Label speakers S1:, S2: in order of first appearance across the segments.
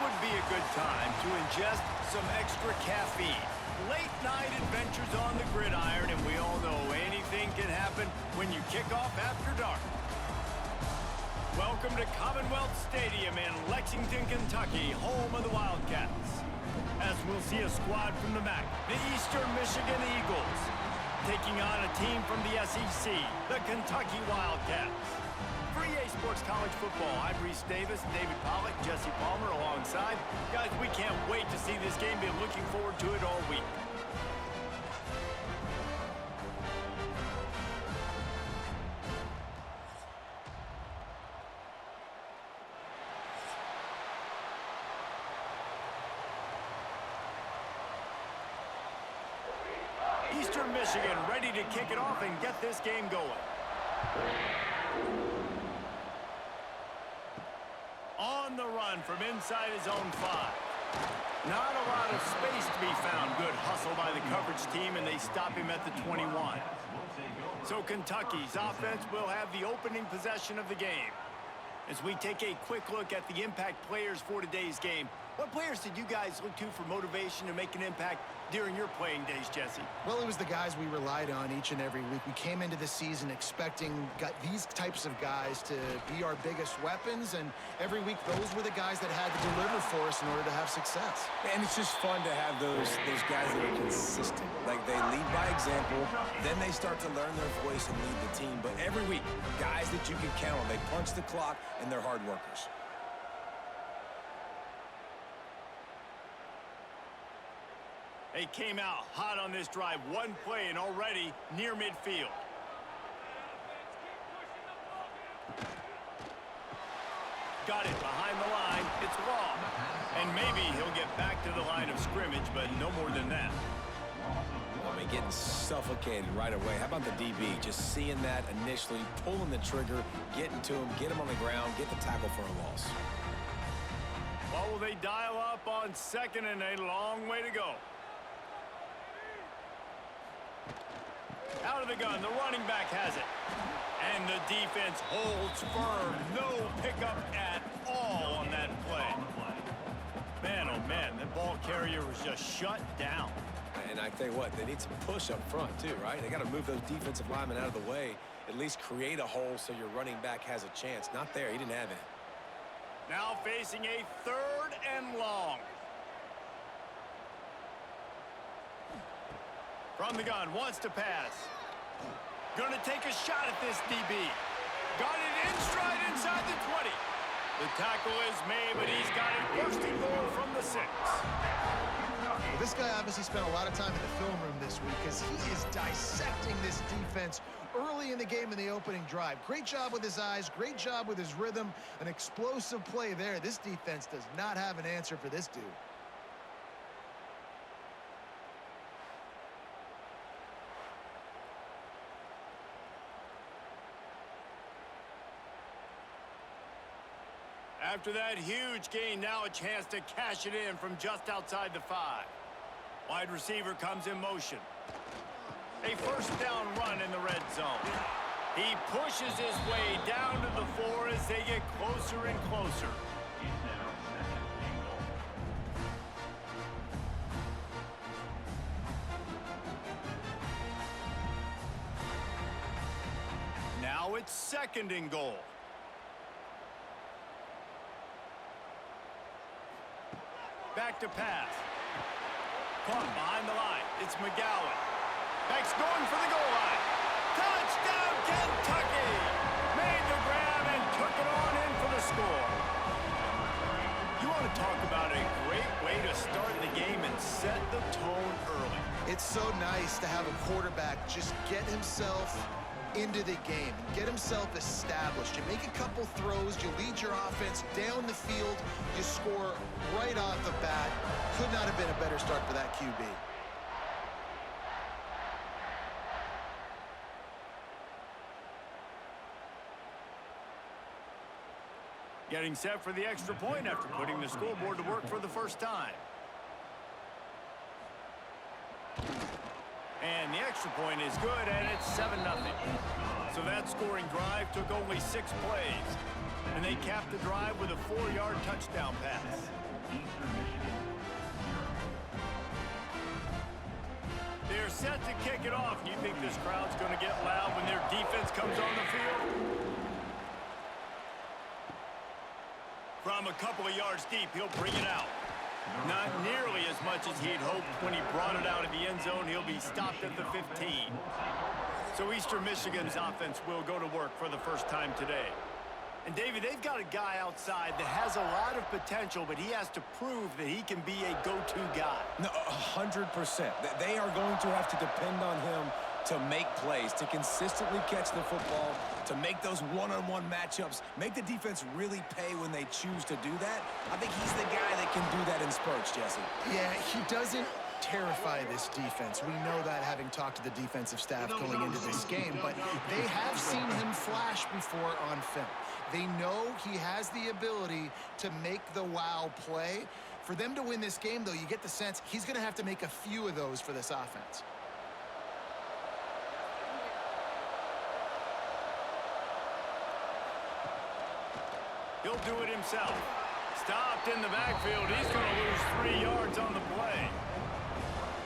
S1: would be a good time to ingest some extra caffeine. Late night adventures on the gridiron, and we all know anything can happen when you kick off after dark. Welcome to Commonwealth Stadium in Lexington, Kentucky, home of the Wildcats. As we'll see a squad from the MAC, the Eastern Michigan Eagles, taking on a team from the SEC, the Kentucky Wildcats. For EA Sports College Football, I'm Reese Davis, David Pollack, Jesse Palmer alongside. Guys, we can't wait to see this game. Been looking forward to it all week. Eastern Michigan ready to kick it off and get this game going. On the run from inside his own 5. Not a lot of space to be found. Good hustle by the coverage team, and they stop him at the 21. So Kentucky's offense will have the opening possession of the game. As we take a quick look at the impact players for today's game, what players did you guys look to for motivation to make an impact during your playing days, Jesse?
S2: Well, it was the guys we relied on each and every week. We came into the season expecting these types of guys to be our biggest weapons, and every week those were the guys that had to deliver for us in order to have success.
S3: And it's just fun to have those guys that are consistent. Like, they lead by example, then they start to learn their voice and lead the team. But every week, guys that you can count on, they punch the clock, and they're hard workers.
S1: They came out hot on this drive. One play and already near midfield. Got it behind the line. It's long. And maybe he'll get back to the line of scrimmage, but no more than that.
S3: I mean, getting suffocated right away. How about the DB? Just seeing that initially, pulling the trigger, getting to him, get him on the ground, get the tackle for a loss.
S1: Well, will they dial up on second and a long way to go? Out of the gun, the running back has it. And the defense holds firm. No pickup at all on that play. Man, oh man, the ball carrier was just shut down.
S3: And I tell you what, they need some push up front too, right? They got to move those defensive linemen out of the way, at least create a hole so your running back has a chance. Not there, he didn't have it.
S1: Now facing a 3rd and long. From the gun, wants to pass. Gonna take a shot at this DB. Got it in stride inside the 20. The tackle is made, but he's got it first and goal from the 6.
S2: Well, this guy obviously spent a lot of time in the film room this week because he is dissecting this defense early in the game in the opening drive. Great job with his eyes, great job with his rhythm, an explosive play there. This defense does not have an answer for this dude.
S1: After that huge gain, now a chance to cash it in from just outside the 5. Wide receiver comes in motion. A first down run in the red zone. He pushes his way down to the 4 as they get closer and closer. Now it's 2nd and goal. Back to pass. Caught behind the line. It's McGowan. Back's going for the goal line. Touchdown, Kentucky! Made the grab and took it on in for the score. You want to talk about a great way to start the game and set the tone early.
S2: It's so nice to have a quarterback just get himself into the game, get himself established. You make a couple throws, you lead your offense down the field, you score right off the bat. Could not have been a better start for that QB.
S1: Getting set for the extra point after putting the scoreboard to work for the first time. And the extra point is good, and it's 7-0. So that scoring drive took only 6 plays. And they capped the drive with a 4-yard touchdown pass. They're set to kick it off. You think this crowd's going to get loud when their defense comes on the field? From a couple of yards deep, he'll bring it out. Not nearly as much as he'd hoped when he brought it out of the end zone. He'll be stopped at the 15. So Eastern Michigan's offense will go to work for the first time today. And, David, they've got a guy outside that has a lot of potential, but he has to prove that he can be a go-to guy.
S3: No, 100%. They are going to have to depend on him to make plays, to consistently catch the football, to make those one-on-one matchups, make the defense really pay when they choose to do that. I think he's the guy that can do that in spurts, Jesse.
S2: Yeah, he doesn't terrify this defense. We know that, having talked to the defensive staff going into this game, but they have seen him flash before on film. They know he has the ability to make the wow play. For them to win this game, though, you get the sense he's going to have to make a few of those for this offense.
S1: He'll do it himself. Stopped in the backfield. He's going to lose 3 yards on the play.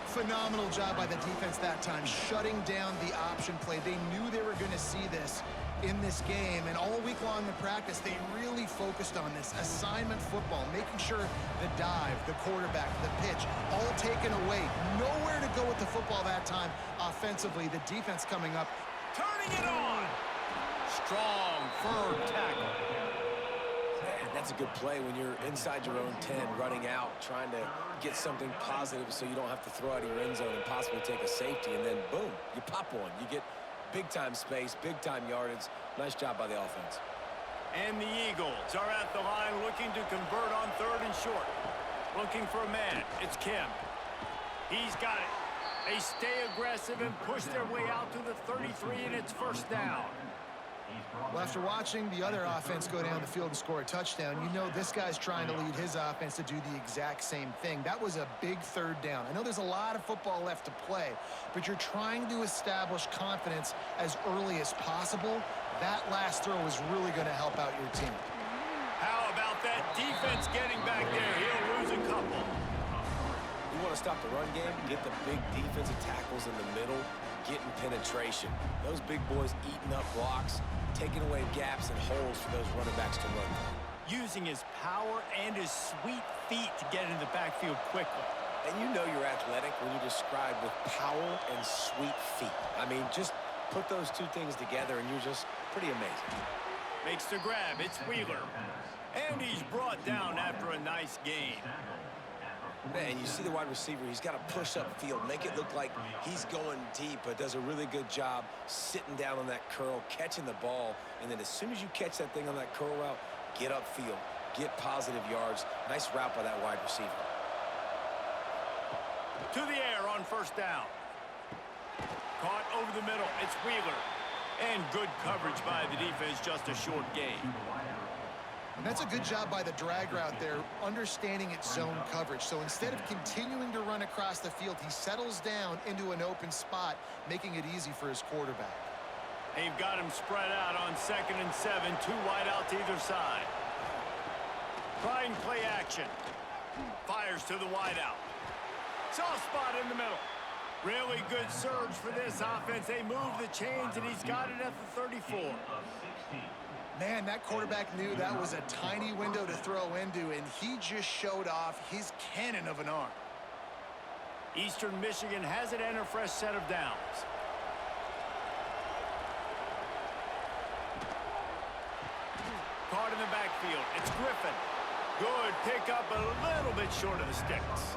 S2: Phenomenal job by the defense that time, shutting down the option play. They knew they were going to see this in this game, and all week long in practice, they really focused on this assignment football, making sure the dive, the quarterback, the pitch, all taken away. Nowhere to go with the football that time offensively. The defense coming up.
S1: Turning it on. Strong, firm tackle.
S3: That's a good play when you're inside your own 10, running out, trying to get something positive so you don't have to throw out of your end zone and possibly take a safety, and then boom, you pop one. You get big-time space, big-time yardage. Nice job by the offense.
S1: And the Eagles are at the line looking to convert on 3rd and short. Looking for a man. It's Kim. He's got it. They stay aggressive and push their way out to the 33, and it's first down.
S2: Well, after watching the other offense go down the field and score a touchdown, you know this guy's trying to lead his offense to do the exact same thing. That was a big 3rd down. I know there's a lot of football left to play, but you're trying to establish confidence as early as possible. That last throw is really going to help out your team.
S1: How about that defense getting back there? He'll lose a couple.
S3: You want to stop the run game, get the big defensive tackles in the middle, getting penetration. Those big boys eating up blocks, taking away gaps and holes for those running backs to run.
S1: Using his power and his sweet feet to get into the backfield quickly.
S3: And you know you're athletic when you describe with power and sweet feet. I mean, just put those two things together and you're just pretty amazing.
S1: Makes the grab. It's Wheeler. And he's brought down after a nice gain.
S3: Man, you see the wide receiver, he's got to push upfield, make it look like he's going deep, but does a really good job sitting down on that curl, catching the ball, and then as soon as you catch that thing on that curl route, get upfield, get positive yards. Nice route by that wide receiver.
S1: To the air on 1st down. Caught over the middle. It's Wheeler. And good coverage by the defense, just a short gain.
S2: And that's a good job by the drag route there, understanding its zone coverage. So instead of continuing to run across the field, he settles down into an open spot, making it easy for his quarterback.
S1: They've got him spread out on 2nd and 7, 2 wide out to either side. Trying play action. Fires to the wide out. Soft spot in the middle. Really good surge for this offense. They move the chains, and he's got it at the 34.
S2: Man, that quarterback knew that was a tiny window to throw into, and he just showed off his cannon of an arm.
S1: Eastern Michigan has it and a fresh set of downs. Caught in the backfield. It's Griffin. Good pickup, a little bit short of the sticks.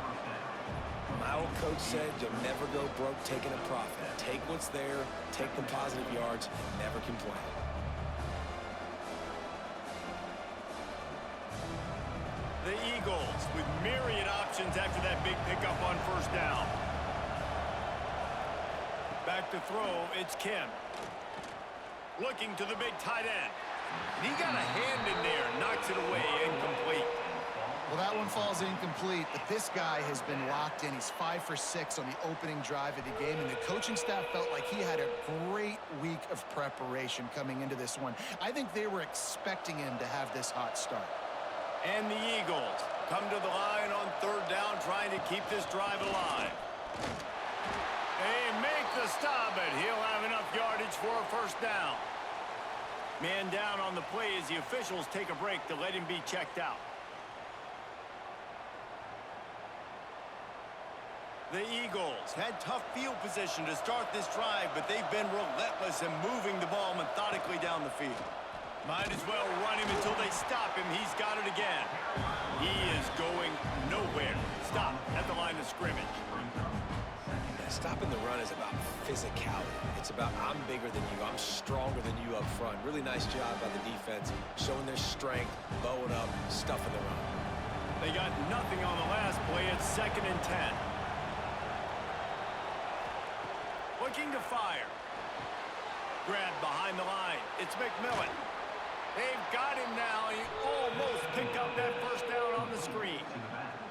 S3: My old coach said you'll never go broke taking a profit. Take what's there, take the positive yards, and never complain.
S1: The Eagles with myriad options after that big pickup on 1st down. Back to throw, it's Kim. Looking to the big tight end. And he got a hand in there, knocks it away, incomplete.
S2: Well, that one falls incomplete, but this guy has been locked in. He's 5 for 6 on the opening drive of the game, and the coaching staff felt like he had a great week of preparation coming into this one. I think they were expecting him to have this hot start.
S1: And the Eagles come to the line on third down, trying to keep this drive alive. They make the stop, but he'll have enough yardage for a first down. Man down on the play as the officials take a break to let him be checked out. The Eagles had tough field position to start this drive, but they've been relentless in moving the ball methodically down the field. Might as well run him until they stop him. He's got it again. He is going nowhere. Stop at the line of scrimmage.
S3: Stopping the run is about physicality. It's about I'm bigger than you. I'm stronger than you up front. Really nice job by the defense, showing their strength, bowing up, stuffing the run.
S1: They got nothing on the last play. It's 2nd and 10. Looking to fire. Grabbed behind the line. It's McMillan. They've got him now. He almost picked up that first down on the screen.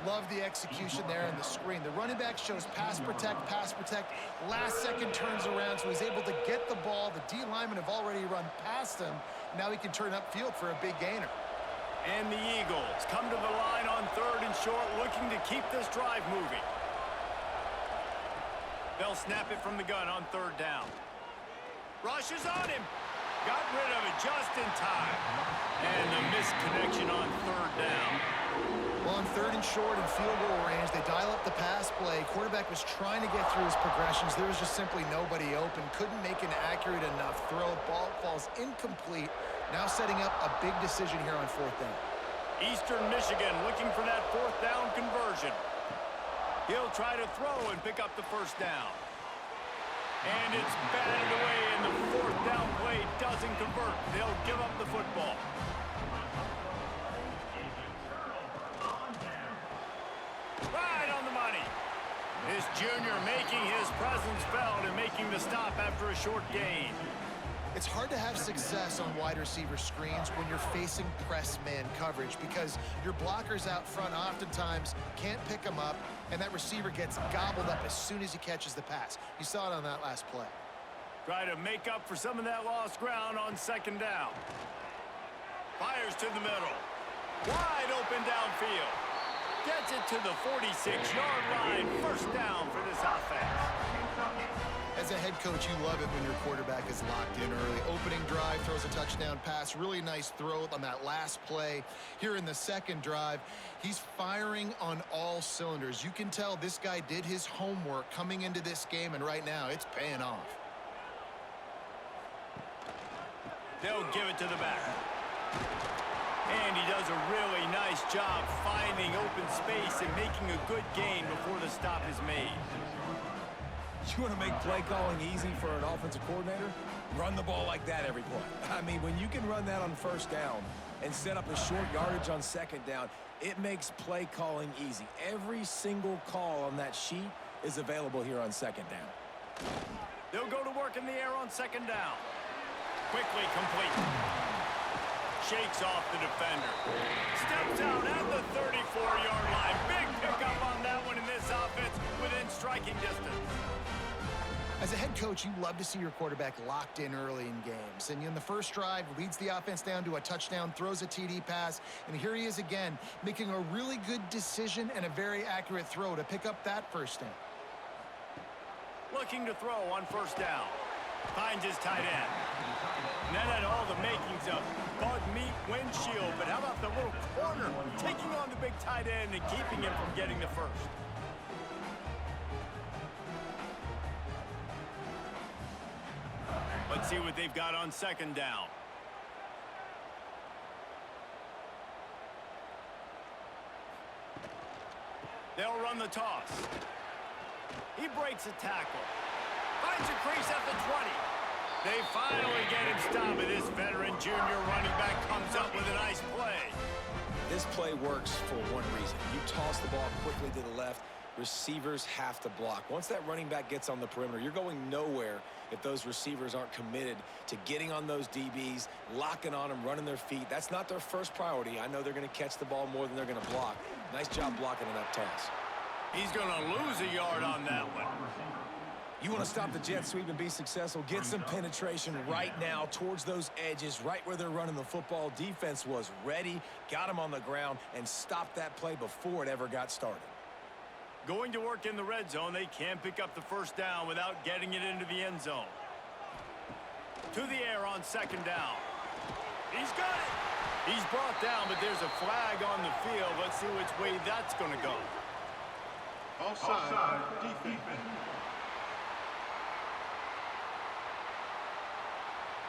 S2: Love the execution there in the screen. The running back shows pass protect. Last second turns around, so he's able to get the ball. The D linemen have already run past him. Now he can turn upfield for a big gainer.
S1: And the Eagles come to the line on 3rd and short, looking to keep this drive moving. They'll snap it from the gun on 3rd down. Rushes on him. Got rid of it just in time. And the misconnection on 3rd down.
S2: Well, on 3rd and short and field goal range, they dial up the pass play. Quarterback was trying to get through his progressions. There was just simply nobody open. Couldn't make an accurate enough throw. Ball falls incomplete. Now setting up a big decision here on 4th down.
S1: Eastern Michigan looking for that 4th down conversion. He'll try to throw and pick up the first down. And it's batted away, and the 4th down play doesn't convert. They'll give up the football. Right on the money. This junior making his presence felt and making the stop after a short gain.
S2: It's hard to have success on wide receiver screens when you're facing press man coverage because your blockers out front oftentimes can't pick them up, and that receiver gets gobbled up as soon as he catches the pass. You saw it on that last play.
S1: Try to make up for some of that lost ground on 2nd down. Fires to the middle. Wide open downfield. Gets it to the 46-yard line. First down for this offense.
S2: As a head coach, you love it when your quarterback is locked in early. Opening drive, throws a touchdown pass. Really nice throw on that last play. Here in the 2nd drive, he's firing on all cylinders. You can tell this guy did his homework coming into this game, and right now it's paying off.
S1: They'll give it to the back. And he does a really nice job finding open space and making a good gain before the stop is made.
S3: You want to make play calling easy for an offensive coordinator? Run the ball like that every play. I mean, when you can run that on 1st down and set up a short yardage on 2nd down, it makes play calling easy. Every single call on that sheet is available here on 2nd down.
S1: They'll go to work in the air on 2nd down. Quickly complete. Shakes off the defender. Steps out at the 34-yard line. Big pickup on that one in this offense within striking distance.
S2: As a head coach, you love to see your quarterback locked in early in games. And in the first drive, leads the offense down to a touchdown, throws a TD pass, and here he is again, making a really good decision and a very accurate throw to pick up that first down.
S1: Looking to throw on 1st down. Finds his tight end. And that had all the makings of bug meat windshield, but how about the little corner taking on the big tight end and keeping him from getting the first? Let's see what they've got on 2nd down. They'll run the toss. He breaks a tackle. Finds a crease at the 20. They finally get him stopped, and this veteran junior running back comes up with a nice play.
S3: This play works for one reason. You toss the ball quickly to the left. Receivers have to block. Once that running back gets on the perimeter, you're going nowhere if those receivers aren't committed to getting on those DBs, locking on them, running their feet. That's not their first priority. I know they're going to catch the ball more than they're going to block. Nice job blocking in that toss.
S1: He's going to lose a yard on that one.
S3: You want to stop the jet sweep and be successful, get some penetration right now towards those edges, right where they're running the football. Defense was ready, got them on the ground, and stopped that play before it ever got started.
S1: Going to work in the red zone, they can't pick up the first down without getting it into the end zone. To the air on second down. He's got it. He's brought down, but there's a flag on the field. Let's see which way that's going to go.
S4: Offside, defense.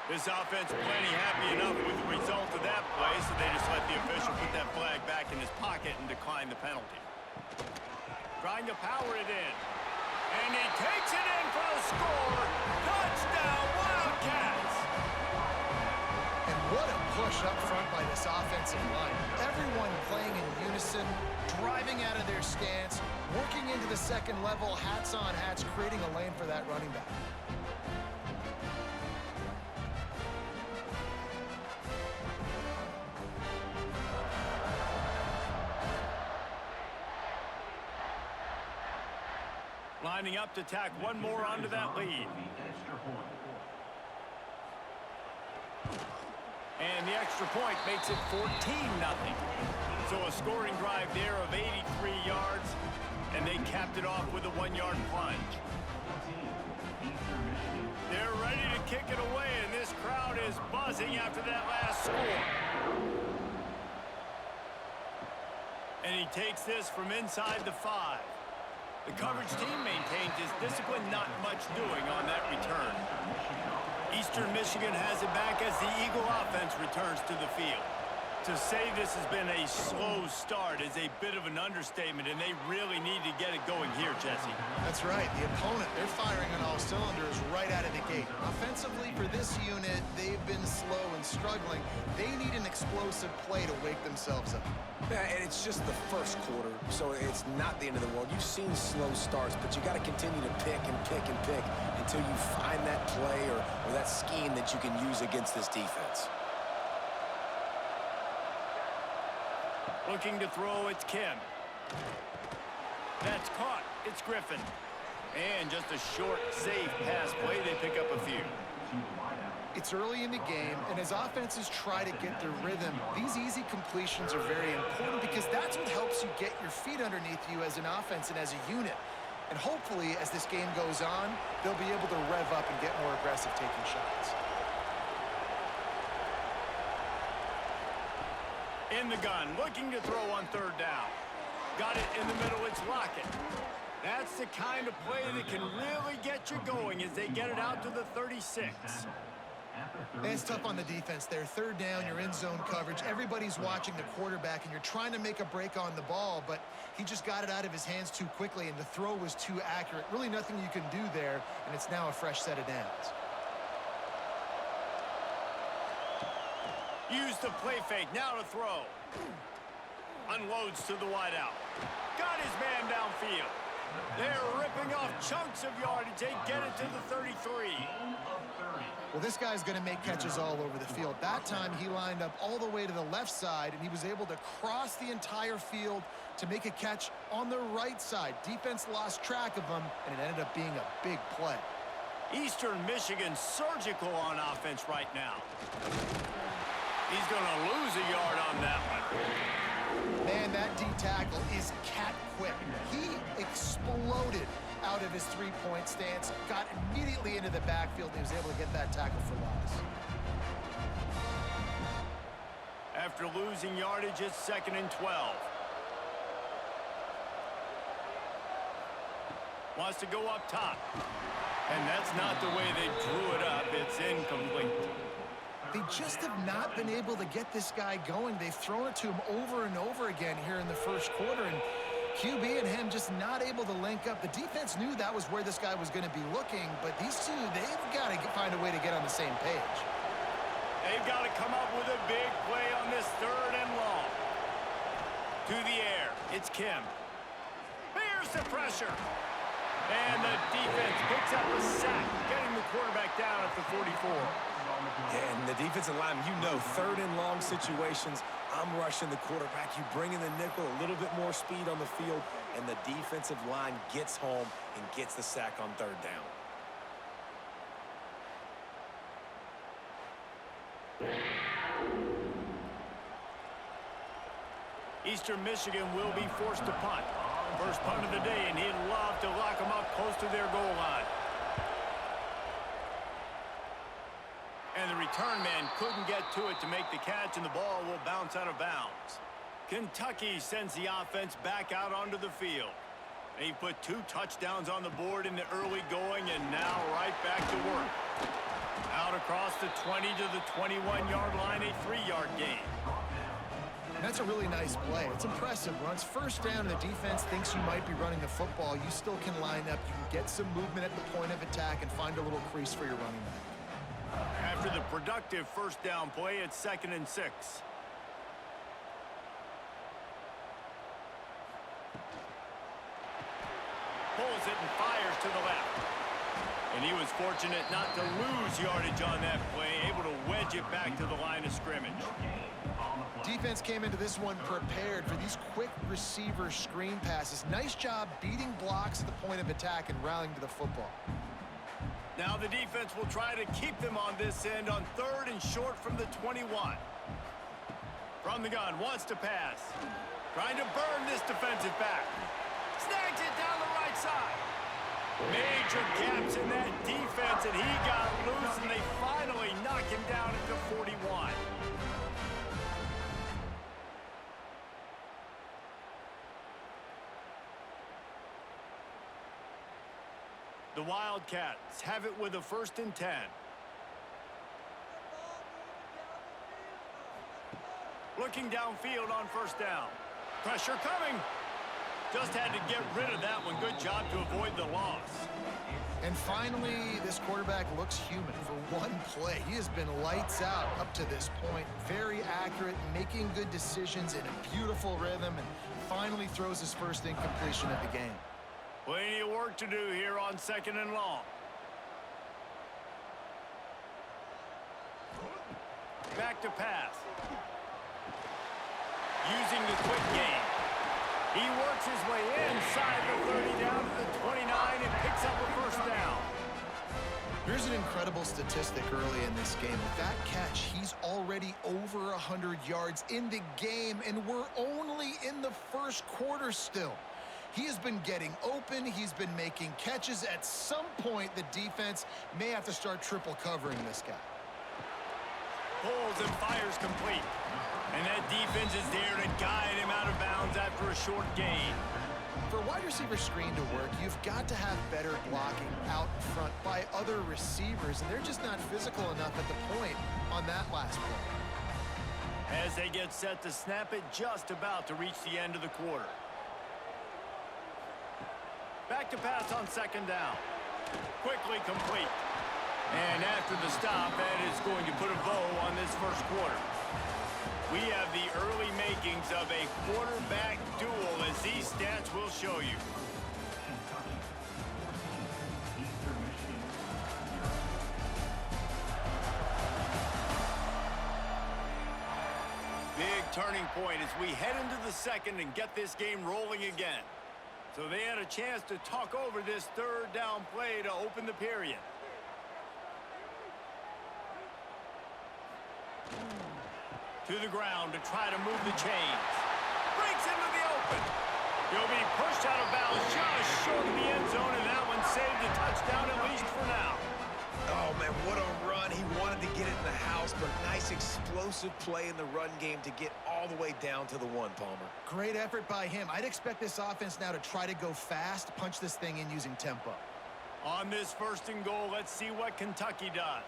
S1: This offense plenty happy enough with the result of that play, so they just let the official put that flag back in his pocket and decline the penalty. Trying to power it in. And he takes it in for the score. Touchdown, Wildcats!
S2: And what a push up front by this offensive line. Everyone playing in unison, driving out of their stance, working into the second level, hats on hats, creating a lane for that running back.
S1: Lining up to tack one more onto that lead. And the extra point makes it 14-0. So a scoring drive there of 83 yards, and they capped it off with a 1-yard plunge. They're ready to kick it away, and this crowd is buzzing after that last score. And he takes this from inside the 5. The coverage team maintains his discipline, not much doing on that return. Eastern Michigan has it back as the Eagle offense returns to the field. To say this has been a slow start is a bit of an understatement, and they really need to get it going here, Jesse.
S2: That's right. The opponent, they're firing on all cylinders right out of the gate. Offensively, for this unit, they've been slow and struggling. They need an explosive play to wake themselves up.
S3: Yeah, and it's just the first quarter, so it's not the end of the world. You've seen slow starts, but you got to continue to pick and pick and pick until you find that play or that scheme that you can use against this defense.
S1: Looking to throw, it's Kim. That's caught. It's Griffin. And just a short, safe pass play. They pick up a few.
S2: It's early in the game, and as offenses try to get their rhythm, these easy completions are very important because that's what helps you get your feet underneath you as an offense and as a unit. And hopefully, as this game goes on, they'll be able to rev up and get more aggressive taking shots.
S1: In the gun, looking to throw on third down. Got it in the middle, it's Lockett. That's the kind of play that can really get you going as they get it out to the 36.
S2: And it's tough on the defense there. Third down, you're in zone coverage. Everybody's watching the quarterback, and you're trying to make a break on the ball, but he just got it out of his hands too quickly, and the throw was too accurate. Really nothing you can do there, and it's now a fresh set of downs.
S1: Use the play fake, now to throw. Unloads to the wideout. Got his man downfield. They're ripping off chunks of yardage. They get it to the 33.
S2: Well, this guy's going to make catches all over the field. That time, he lined up all the way to the left side, and he was able to cross the entire field to make a catch on the right side. Defense lost track of him, and it ended up being a big play.
S1: Eastern Michigan surgical on offense right now. He's going to lose a yard on that one.
S2: Man, that D tackle is cat quick. He exploded out of his three-point stance, got immediately into the backfield, and he was able to get that tackle for loss.
S1: After losing yardage, it's 2nd and 12. Wants to go up top. And that's not the way they drew it up. It's incomplete.
S2: They just have not been able to get this guy going. They've thrown it to him over and over again here in the first quarter, and QB and him just not able to link up. The defense knew that was where this guy was going to be looking, but these two, they've got to find a way to get on the same page.
S1: They've got to come up with a big play on this 3rd and long. To the air, it's Kim. Here's the pressure. And the defense picks up a sack, getting the quarterback down at the 44.
S3: Yeah, and the defensive line, you know, 3rd and long situations, I'm rushing the quarterback. You bring in the nickel, a little bit more speed on the field, and the defensive line gets home and gets the sack on 3rd down.
S1: Eastern Michigan will be forced to punt. First punt of the day, and he'd love to lock them up close to their goal line. And the return man couldn't get to it to make the catch, and the ball will bounce out of bounds. Kentucky sends the offense back out onto the field. They put 2 touchdowns on the board in the early going, and now right back to work. Out across the 20 to the 21-yard line, a 3-yard gain.
S2: That's a really nice play. It's impressive. Once first down and the defense thinks you might be running the football, you still can line up. You can get some movement at the point of attack and find a little crease for your running back.
S1: After the productive first down play, it's 2nd and 6. Pulls it and fires to the left. And he was fortunate not to lose yardage on that play, able to wedge it back to the line of scrimmage.
S2: Defense came into this one prepared for these quick receiver screen passes. Nice job beating blocks at the point of attack and rallying to the football.
S1: Now the defense will try to keep them on this end on 3rd and short from the 21. From the gun, wants to pass. Trying to burn this defensive back. Snags it down the right side. Major gaps in that defense, and he got loose, and they finally knock him down at the 41. The Wildcats have it with a 1st and 10. Looking downfield on first down. Pressure coming. Just had to get rid of that one. Good job to avoid the loss.
S2: And finally, this quarterback looks human for one play. He has been lights out up to this point. Very accurate, making good decisions in a beautiful rhythm, and finally throws his first incompletion of the game.
S1: Plenty of work to do here on 2nd and long. Back to pass. Using the quick game. He works his way inside the 30 down to the 29 and picks up a first down.
S2: Here's an incredible statistic early in this game. With that catch, he's already over 100 yards in the game, and we're only in the first quarter still. He has been getting open. He's been making catches. At some point, the defense may have to start triple covering this guy.
S1: Pulls and fires complete. And that defense is there to guide him out of bounds after a short gain.
S2: For a wide receiver screen to work, you've got to have better blocking out in front by other receivers, and they're just not physical enough at the point on that last play.
S1: As they get set to snap it, just about to reach the end of the quarter. Back to pass on 2nd down. Quickly complete. And after the stop, that is going to put a bow on this first quarter. We have the early makings of a quarterback duel, as these stats will show you. Big turning point as we head into the 2nd and get this game rolling again. So they had a chance to talk over this 3rd down play to open the period. To the ground to try to move the chains. Breaks into the open. He'll be pushed out of bounds just short of the end zone, and that one saved a touchdown at least for now.
S3: Oh, man, what a run. He wanted to get it in the house, but nice explosive play in the run game to get all the way down to the 1, Palmer.
S2: Great effort by him. I'd expect this offense now to try to go fast, punch this thing in using tempo.
S1: On this 1st and goal, let's see what Kentucky does.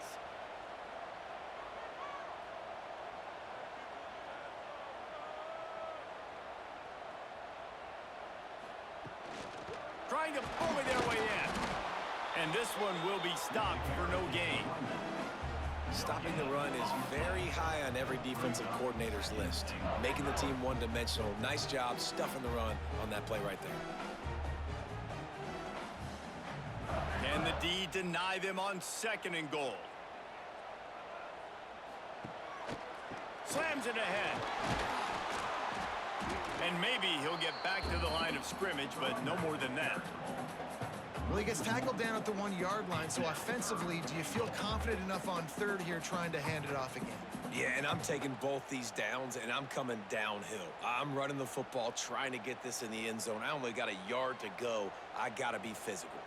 S1: Trying to bully their way in. And this one will be stopped for no gain.
S3: Stopping the run is very high on every defensive coordinator's list. Making the team one-dimensional. Nice job stuffing the run on that play right there.
S1: Can the D deny them on 2nd and goal? Slams it ahead. And maybe he'll get back to the line of scrimmage, but no more than that.
S2: Well, he gets tackled down at the 1-yard line, so offensively, do you feel confident enough on 3rd here trying to hand it off again?
S3: Yeah, and I'm taking both these downs, and I'm coming downhill. I'm running the football, trying to get this in the end zone. I only got a yard to go. I got to be physical.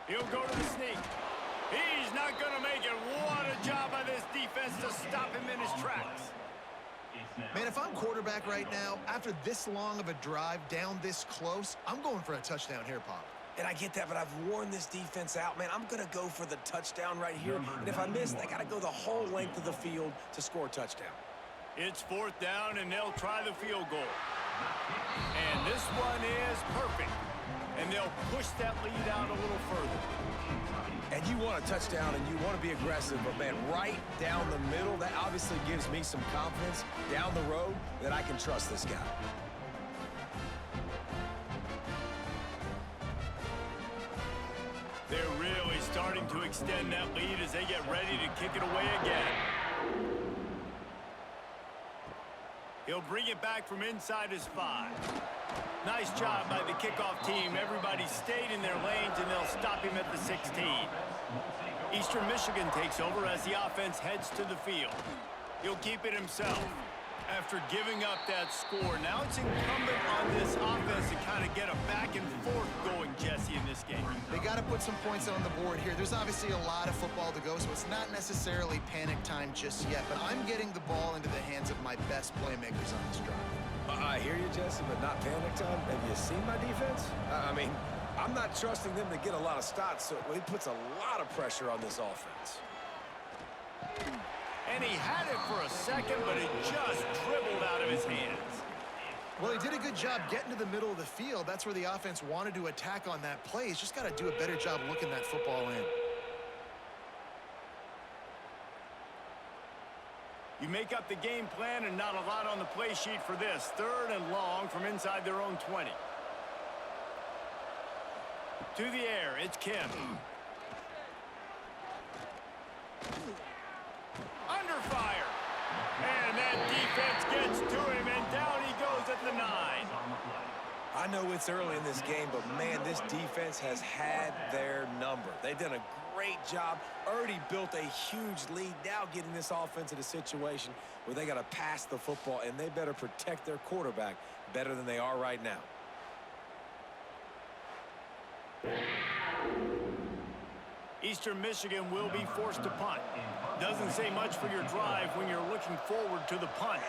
S1: He'll go to the sneak. He's not going to make it. What a job by this defense to stop him in his tracks.
S2: Man, if I'm quarterback right now, after this long of a drive down this close, I'm going for a touchdown here, Pop.
S3: And I get that, but I've worn this defense out, man. I'm going to go for the touchdown right here. And if I miss, they got to go the whole length of the field to score a touchdown.
S1: It's 4th down, and they'll try the field goal. And this one is perfect. And they'll push that lead out a little further.
S3: And you want a touchdown, and you want to be aggressive, but, man, right down the middle, that obviously gives me some confidence down the road that I can trust this guy.
S1: They're really starting to extend that lead as they get ready to kick it away again. He'll bring it back from inside his 5. Nice job by the kickoff team. Everybody stayed in their lanes, and they'll stop him at the 16. Eastern Michigan takes over as the offense heads to the field. He'll keep it himself. After giving up that score, now it's incumbent on this offense to kind of get a back and forth going, Jesse, in this game.
S2: They got to put some points on the board here. There's obviously a lot of football to go, so it's not necessarily panic time just yet, but I'm getting the ball into the hands of my best playmakers on this drive.
S3: I hear you, Jesse, but not panic time. Have you seen my defense? I mean, I'm not trusting them to get a lot of stops, so it puts a lot of pressure on this offense.
S1: And he had it for a second, but it just dribbled out of his hands.
S2: Well, he did a good job getting to the middle of the field. That's where the offense wanted to attack on that play. He's just got to do a better job looking that football in.
S1: You make up the game plan and not a lot on the play sheet for this. 3rd and long from inside their own 20. To the air, it's Kim. Under fire. And that defense gets to him, and down he goes at the 9.
S3: I know it's early in this game, but, man, this defense has had their number. They've done a great job, already built a huge lead, now getting this offense in a situation where they got to pass the football, and they better protect their quarterback better than they are right now.
S1: Eastern Michigan will be forced to punt. Doesn't say much for your drive when you're looking forward to the punt.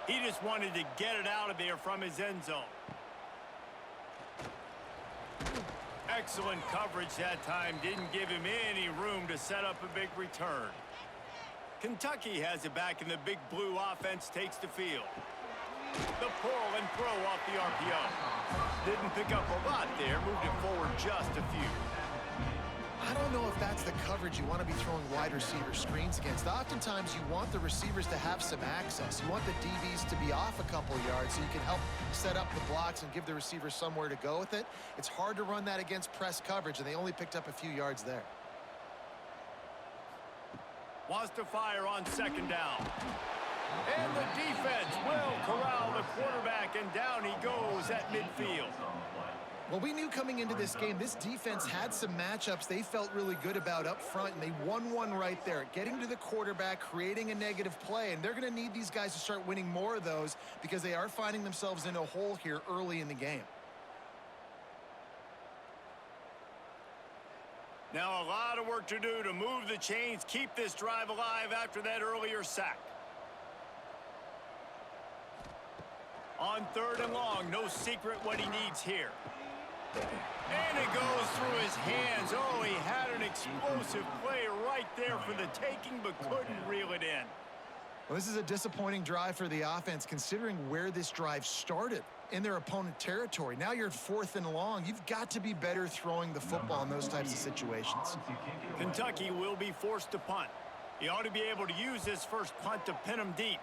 S1: He just wanted to get it out of there from his end zone. Excellent coverage that time. Didn't give him any room to set up a big return. Kentucky has it back, and the big blue offense takes the field. The pull and throw off the RPO. Didn't pick up a lot there. Moved it forward just a few.
S2: I don't know if that's the coverage you want to be throwing wide receiver screens against. Oftentimes, you want the receivers to have some access. You want the DBs to be off a couple yards so you can help set up the blocks and give the receivers somewhere to go with it. It's hard to run that against press coverage, and they only picked up a few yards there.
S1: Wants to fire on 2nd down. And the defense will corral the quarterback, and down he goes at midfield.
S2: Well, we knew coming into this game, this defense had some matchups they felt really good about up front, and they won one right there, getting to the quarterback, creating a negative play, and they're going to need these guys to start winning more of those because they are finding themselves in a hole here early in the game.
S1: Now a lot of work to do to move the chains, keep this drive alive after that earlier sack. On 3rd and long, no secret what he needs here. And it goes through his hands. Oh, he had an explosive play right there for the taking, but couldn't reel it in.
S2: Well, this is a disappointing drive for the offense, considering where this drive started in their opponent territory. Now you're at 4th and long. You've got to be better throwing the football in those types of situations.
S1: Kentucky will be forced to punt. He ought to be able to use this first punt to pin him deep.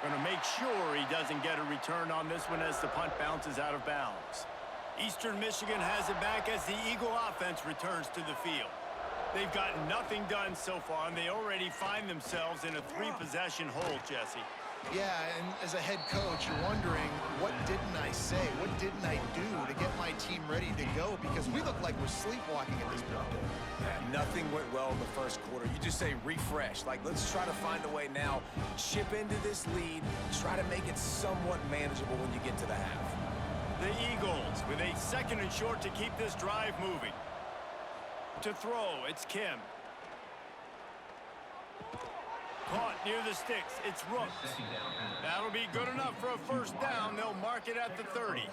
S1: Going to make sure he doesn't get a return on this one as the punt bounces out of bounds. Eastern Michigan has it back as the Eagle offense returns to the field. They've gotten nothing done so far, and they already find themselves in a 3-possession hole, Jesse.
S2: Yeah, and as a head coach, you're wondering, what didn't I say? What didn't I do to get my team ready to go? Because we look like we're sleepwalking at this point.
S3: Yeah, nothing went well in the first quarter. You just say refresh. Like, let's try to find a way now. Chip into this lead. Try to make it somewhat manageable when you get to the half.
S1: The Eagles with a 2nd and short to keep this drive moving. To throw, it's Kim. Caught near the sticks. It's Rooks. That'll be good enough for a first down. They'll mark it at the 30.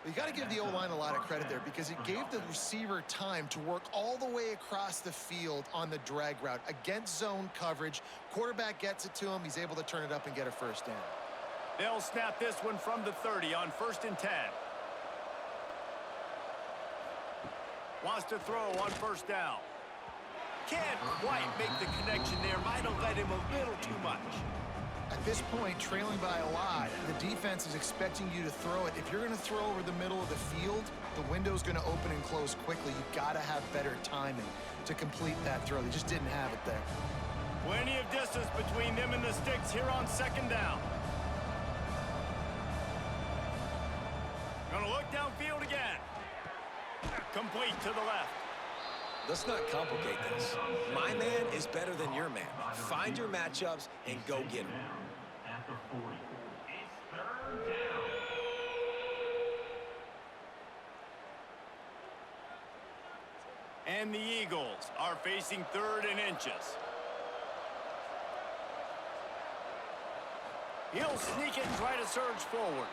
S2: You got to give the O-line a lot of credit there because it gave the receiver time to work all the way across the field on the drag route against zone coverage. Quarterback gets it to him. He's able to turn it up and get a first down.
S1: They'll snap this one from the 30 on 1st and 10. Wants to throw on 1st down. Can't quite make the connection there. Might have led him a little too much.
S2: At this point, trailing by a lot, the defense is expecting you to throw it. If you're going to throw over the middle of the field, the window's going to open and close quickly. You've got to have better timing to complete that throw. They just didn't have it there.
S1: Plenty of distance between them and the sticks here on 2nd down. Gonna look downfield again. Complete to the left.
S3: Let's not complicate this. My man is better than your man. Find your matchups and go get them.
S1: And the Eagles are facing 3rd and inches. He'll sneak it and try to surge forward.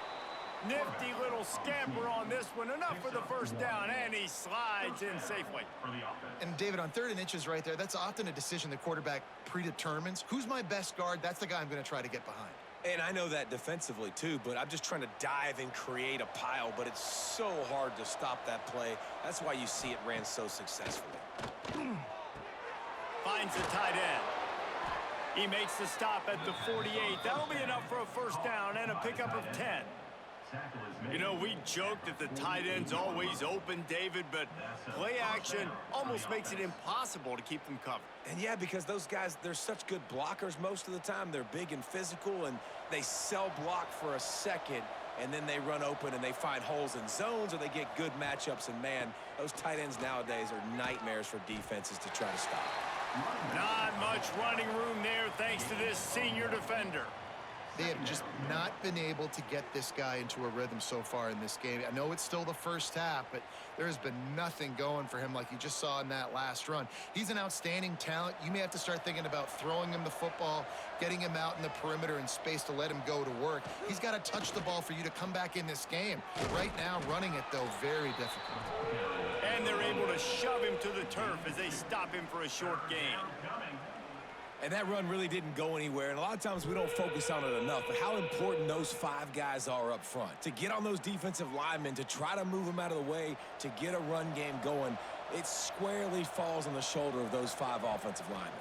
S1: Nifty little scamper on this one. Enough for the first down, and he slides in safely.
S2: And, David, on 3rd and inches right there, that's often a decision the quarterback predetermines. Who's my best guard? That's the guy I'm going to try to get behind.
S3: And I know that defensively, too, but I'm just trying to dive and create a pile, but it's so hard to stop that play. That's why you see it ran so successfully.
S1: Finds the tight end. He makes the stop at the 48. That'll be enough for a first down and a pickup of 10. You know, we joke that the tight end's always open, David, but play action almost makes it impossible to keep them covered.
S3: And yeah, because those guys, they're such good blockers most of the time. They're big and physical, and they cell block for a second, and then they run open and they find holes in zones, or they get good matchups. And man, those tight ends nowadays are nightmares for defenses to try to stop.
S1: Not much running room there thanks to this senior defender.
S2: They have just not been able to get this guy into a rhythm so far in this game. I know it's still the first half, but there has been nothing going for him like you just saw in that last run. He's an outstanding talent. You may have to start thinking about throwing him the football, getting him out in the perimeter in space to let him go to work. He's got to touch the ball for you to come back in this game. Right now, running it, though, very difficult.
S1: And they're able to shove him to the turf as they stop him for a short gain.
S3: And that run really didn't go anywhere, and a lot of times we don't focus on it enough, but how important those 5 guys are up front. To get on those defensive linemen, to try to move them out of the way, to get a run game going, it squarely falls on the shoulder of those 5 offensive linemen.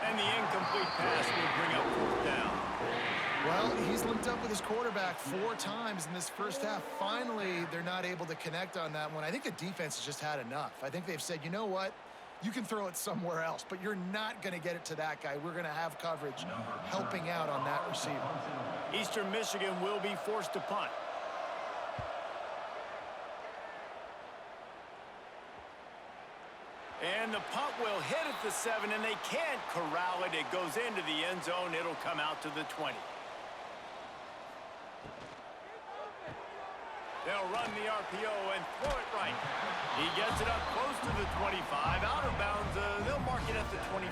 S1: And the incomplete pass will bring up 4th down.
S2: Well, he's linked up with his quarterback 4 times in this first half. Finally, they're not able to connect on that one. I think the defense has just had enough. I think they've said, you know what? You can throw it somewhere else, but you're not going to get it to that guy. We're going to have coverage helping out on that receiver.
S1: Eastern Michigan will be forced to punt. And the punt will hit at the 7, and they can't corral it. It goes into the end zone. It'll come out to the 20. They'll run the RPO and throw it right. He gets it up close to the 25. Out of bounds, they'll mark it at the 24.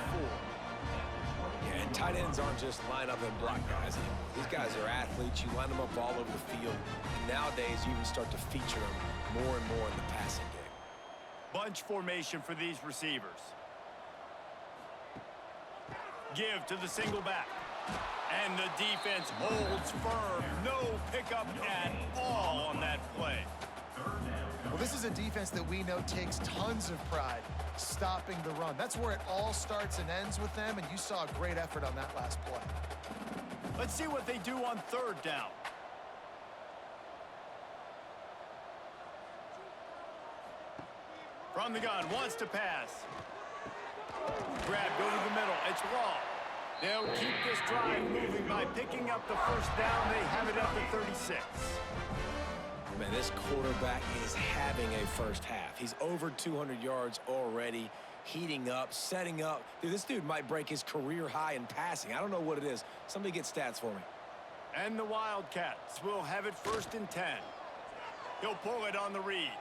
S3: Yeah, and tight ends aren't just line up and block guys anymore. These guys are athletes. You line them up all over the field. And nowadays, you even start to feature them more and more in the passing game.
S1: Bunch formation for these receivers. Give to the single back. And the defense holds firm. No pickup at all on that play.
S2: Well, this is a defense that we know takes tons of pride stopping the run. That's where it all starts and ends with them, and you saw a great effort on that last play.
S1: Let's see what they do on 3rd down. From the gun, wants to pass. Grab, go to the middle. It's Raw. They'll keep this drive moving by picking up the first down. They have it at the 36.
S3: Man, this quarterback is having a first half. He's over 200 yards already, heating up, setting up. Dude, this dude might break his career high in passing. I don't know what it is. Somebody get stats for me.
S1: And the Wildcats will have it 1st and 10. He'll pull it on the read.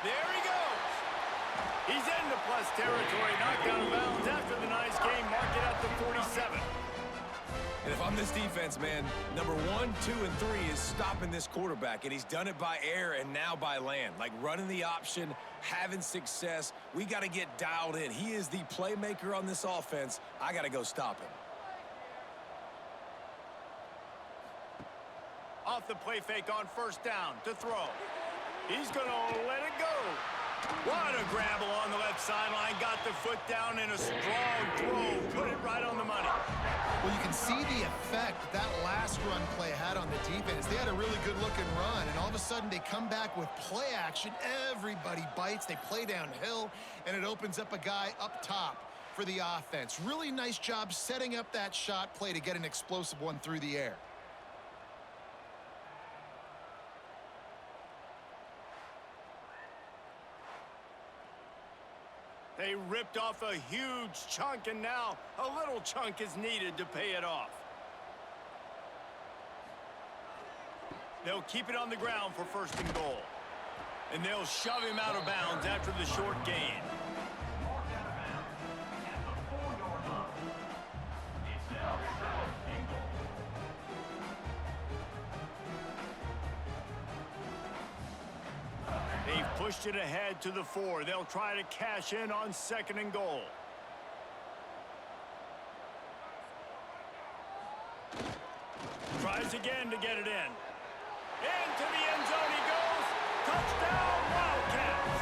S1: There he goes. He's into plus territory, knocked out of bounds after the nice game. Mark it at the 47.
S3: And if I'm this defense, man, number 1, 2, and 3 is stopping this quarterback, and he's done it by air and now by land. Like running the option, having success. We got to get dialed in. He is the playmaker on this offense. I got to go stop him.
S1: Off the play fake on 1st down to throw. He's going to let it go. What a grabble on the left sideline. Got the foot down in a strong throw. Put it right on the money.
S2: Well, you can see the effect that last run play had on the defense. They had a really good-looking run, and all of a sudden they come back with play action. Everybody bites. They play downhill, and it opens up a guy up top for the offense. Really nice job setting up that shot play to get an explosive one through the air.
S1: They ripped off a huge chunk, and now a little chunk is needed to pay it off. They'll keep it on the ground for 1st and goal. And they'll shove him out of bounds after the short gain. They've pushed it ahead to the 4. They'll try to cash in on 2nd and goal. Tries again to get it in. Into the end zone he goes. Touchdown, Wildcats.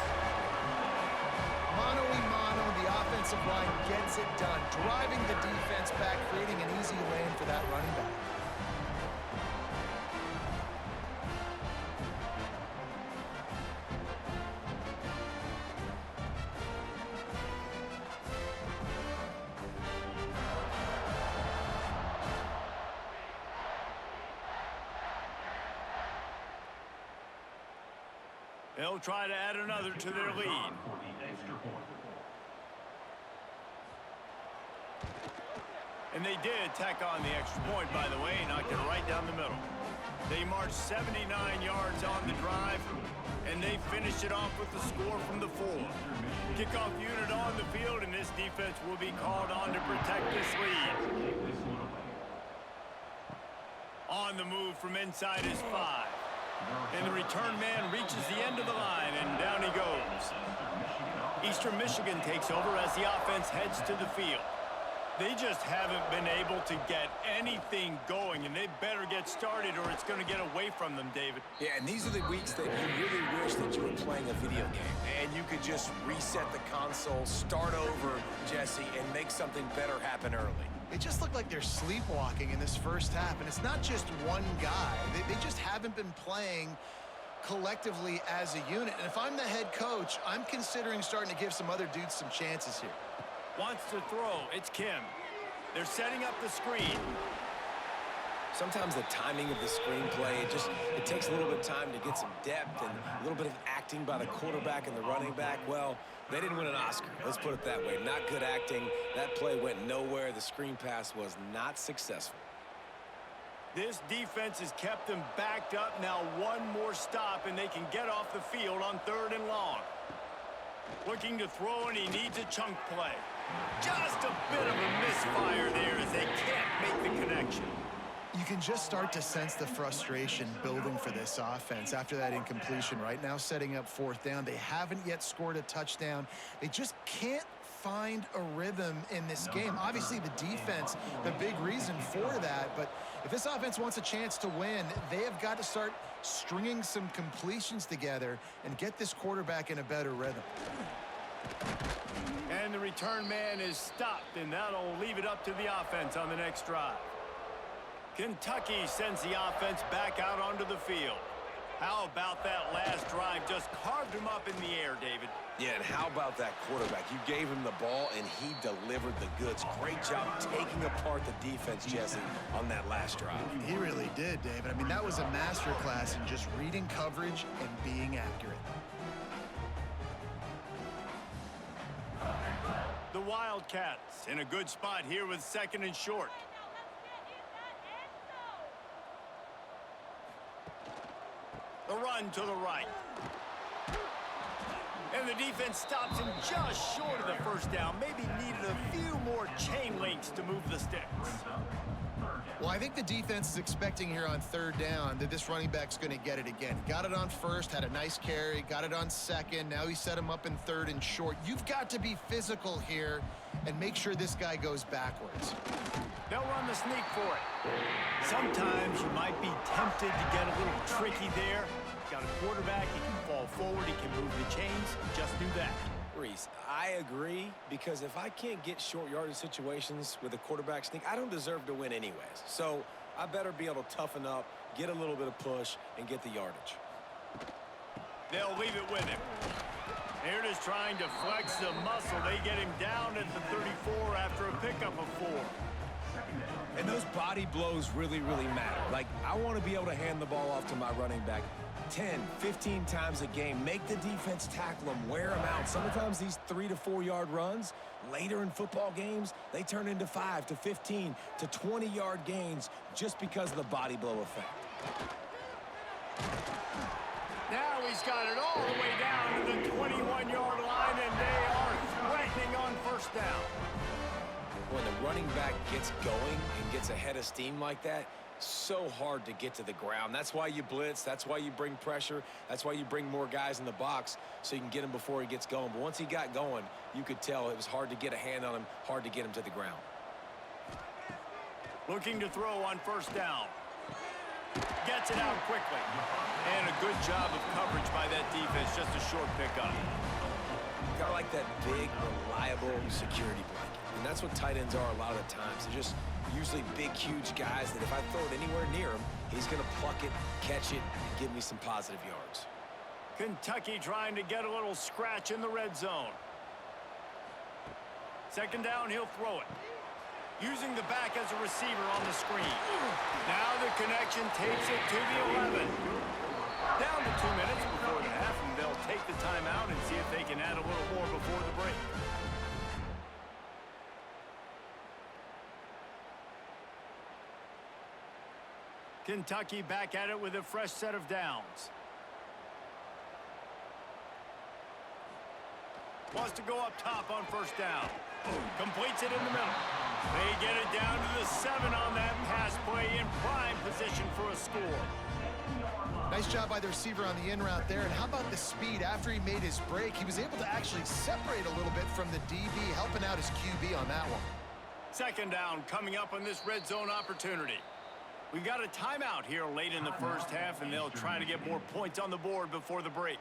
S2: Mano a mano, the offensive line gets it done. Driving the defense back, creating an easy lane for that running back.
S1: They'll try to add another to their lead. And they did tack on the extra point, by the way, knocked it right down the middle. They marched 79 yards on the drive, and they finished it off with the score from the 4. Kickoff unit on the field, and this defense will be called on to protect this lead. On the move from inside is 5. And the return man reaches the end of the line, and down he goes. Eastern Michigan takes over as the offense heads to the field. They just haven't been able to get anything going, and they better get started or it's going to get away from them, David.
S3: Yeah, and these are the weeks that you really wish that you were playing a video game, and you could just reset the console, start over, Jesse, and make something better happen early.
S2: It just looked like they're sleepwalking in this first half, and it's not just one guy. They just haven't been playing collectively as a unit. And if I'm the head coach, I'm considering starting to give some other dudes some chances here.
S1: Wants to throw. It's Kim. They're setting up the screen.
S3: Sometimes the timing of the screenplay, it takes a little bit of time to get some depth and a little bit of acting by the quarterback and the running back. Well, they didn't win an Oscar. Let's put it that way. Not good acting. That play went nowhere. The screen pass was not successful.
S1: This defense has kept them backed up. Now one more stop, and they can get off the field on 3rd and long. Looking to throw, and he needs a chunk play. Just a bit of a misfire there as they can't make the connection.
S2: You can just start to sense the frustration building for this offense after that incompletion. Right now, setting up 4th down. They haven't yet scored a touchdown. They just can't find a rhythm in this game. Obviously, the defense, the big reason for that. But if this offense wants a chance to win, they have got to start stringing some completions together and get this quarterback in a better rhythm.
S1: And the return man is stopped, and that'll leave it up to the offense on the next drive. Kentucky sends the offense back out onto the field. How about that last drive? Just carved him up in the air, David.
S3: Yeah, and how about that quarterback? You gave him the ball, and he delivered the goods. Great job taking apart the defense, Jesse, on that last drive.
S2: He really did, David. I mean, that was a masterclass in just reading coverage and being accurate.
S1: The Wildcats in a good spot here with 2nd and short. The run to the right. And the defense stops him just short of the first down. Maybe needed a few more chain links to move the sticks.
S2: Well, I think the defense is expecting here on 3rd down that this running back's going to get it again. Got it on 1st, had a nice carry, got it on 2nd. Now he set him up in 3rd and short. You've got to be physical here and make sure this guy goes backwards.
S1: They'll run the sneak for it. Sometimes you might be tempted to get a little tricky there. Got a quarterback, he can fall forward, he can move the chains. Just do that.
S3: Reese, I agree, because if I can't get short yardage situations with a quarterback sneak, I don't deserve to win anyways. So I better be able to toughen up, get a little bit of push, and get the yardage.
S1: They'll leave it with him. They're just trying to flex the muscle. They get him down at the 34 after a pickup of 4.
S3: And those body blows really, really matter. Like, I want to be able to hand the ball off to my running back 10, 15 times a game. Make the defense tackle them, wear them out. Sometimes these 3 to 4 yard runs, later in football games, they turn into 5 to 15 to 20 yard gains just because of the body blow effect.
S1: Now he's got it all the way down to the 21-yard line, and they are threatening on 1st down.
S3: When the running back gets going and gets ahead of steam like that, so hard to get to the ground. That's why you blitz. That's why you bring pressure. That's why you bring more guys in the box so you can get him before he gets going. But once he got going, you could tell it was hard to get a hand on him, hard to get him to the ground.
S1: Looking to throw on 1st down. Gets it out quickly. And a good job of coverage by that defense. Just a short pickup.
S3: Got like that big, reliable security blanket. And that's what tight ends are a lot of the times. They're just usually big, huge guys that if I throw it anywhere near him, he's going to pluck it, catch it, and give me some positive yards.
S1: Kentucky trying to get a little scratch in the red zone. 2nd down, he'll throw it. Using the back as a receiver on the screen. Now the connection takes it to the 11. Down to 2 minutes before the half, and they'll take the timeout and see if they can add a little more before the break. Kentucky back at it with a fresh set of downs. Wants to go up top on 1st down. Completes it in the middle. They get it down to the 7 on that pass play, in prime position for a score.
S2: Nice job by the receiver on the in route there. And how about the speed? After he made his break, he was able to actually separate a little bit from the DB, helping out his QB on that one.
S1: 2nd down coming up on this red zone opportunity. We've got a timeout here late in the 1st half, and they'll try to get more points on the board before the break.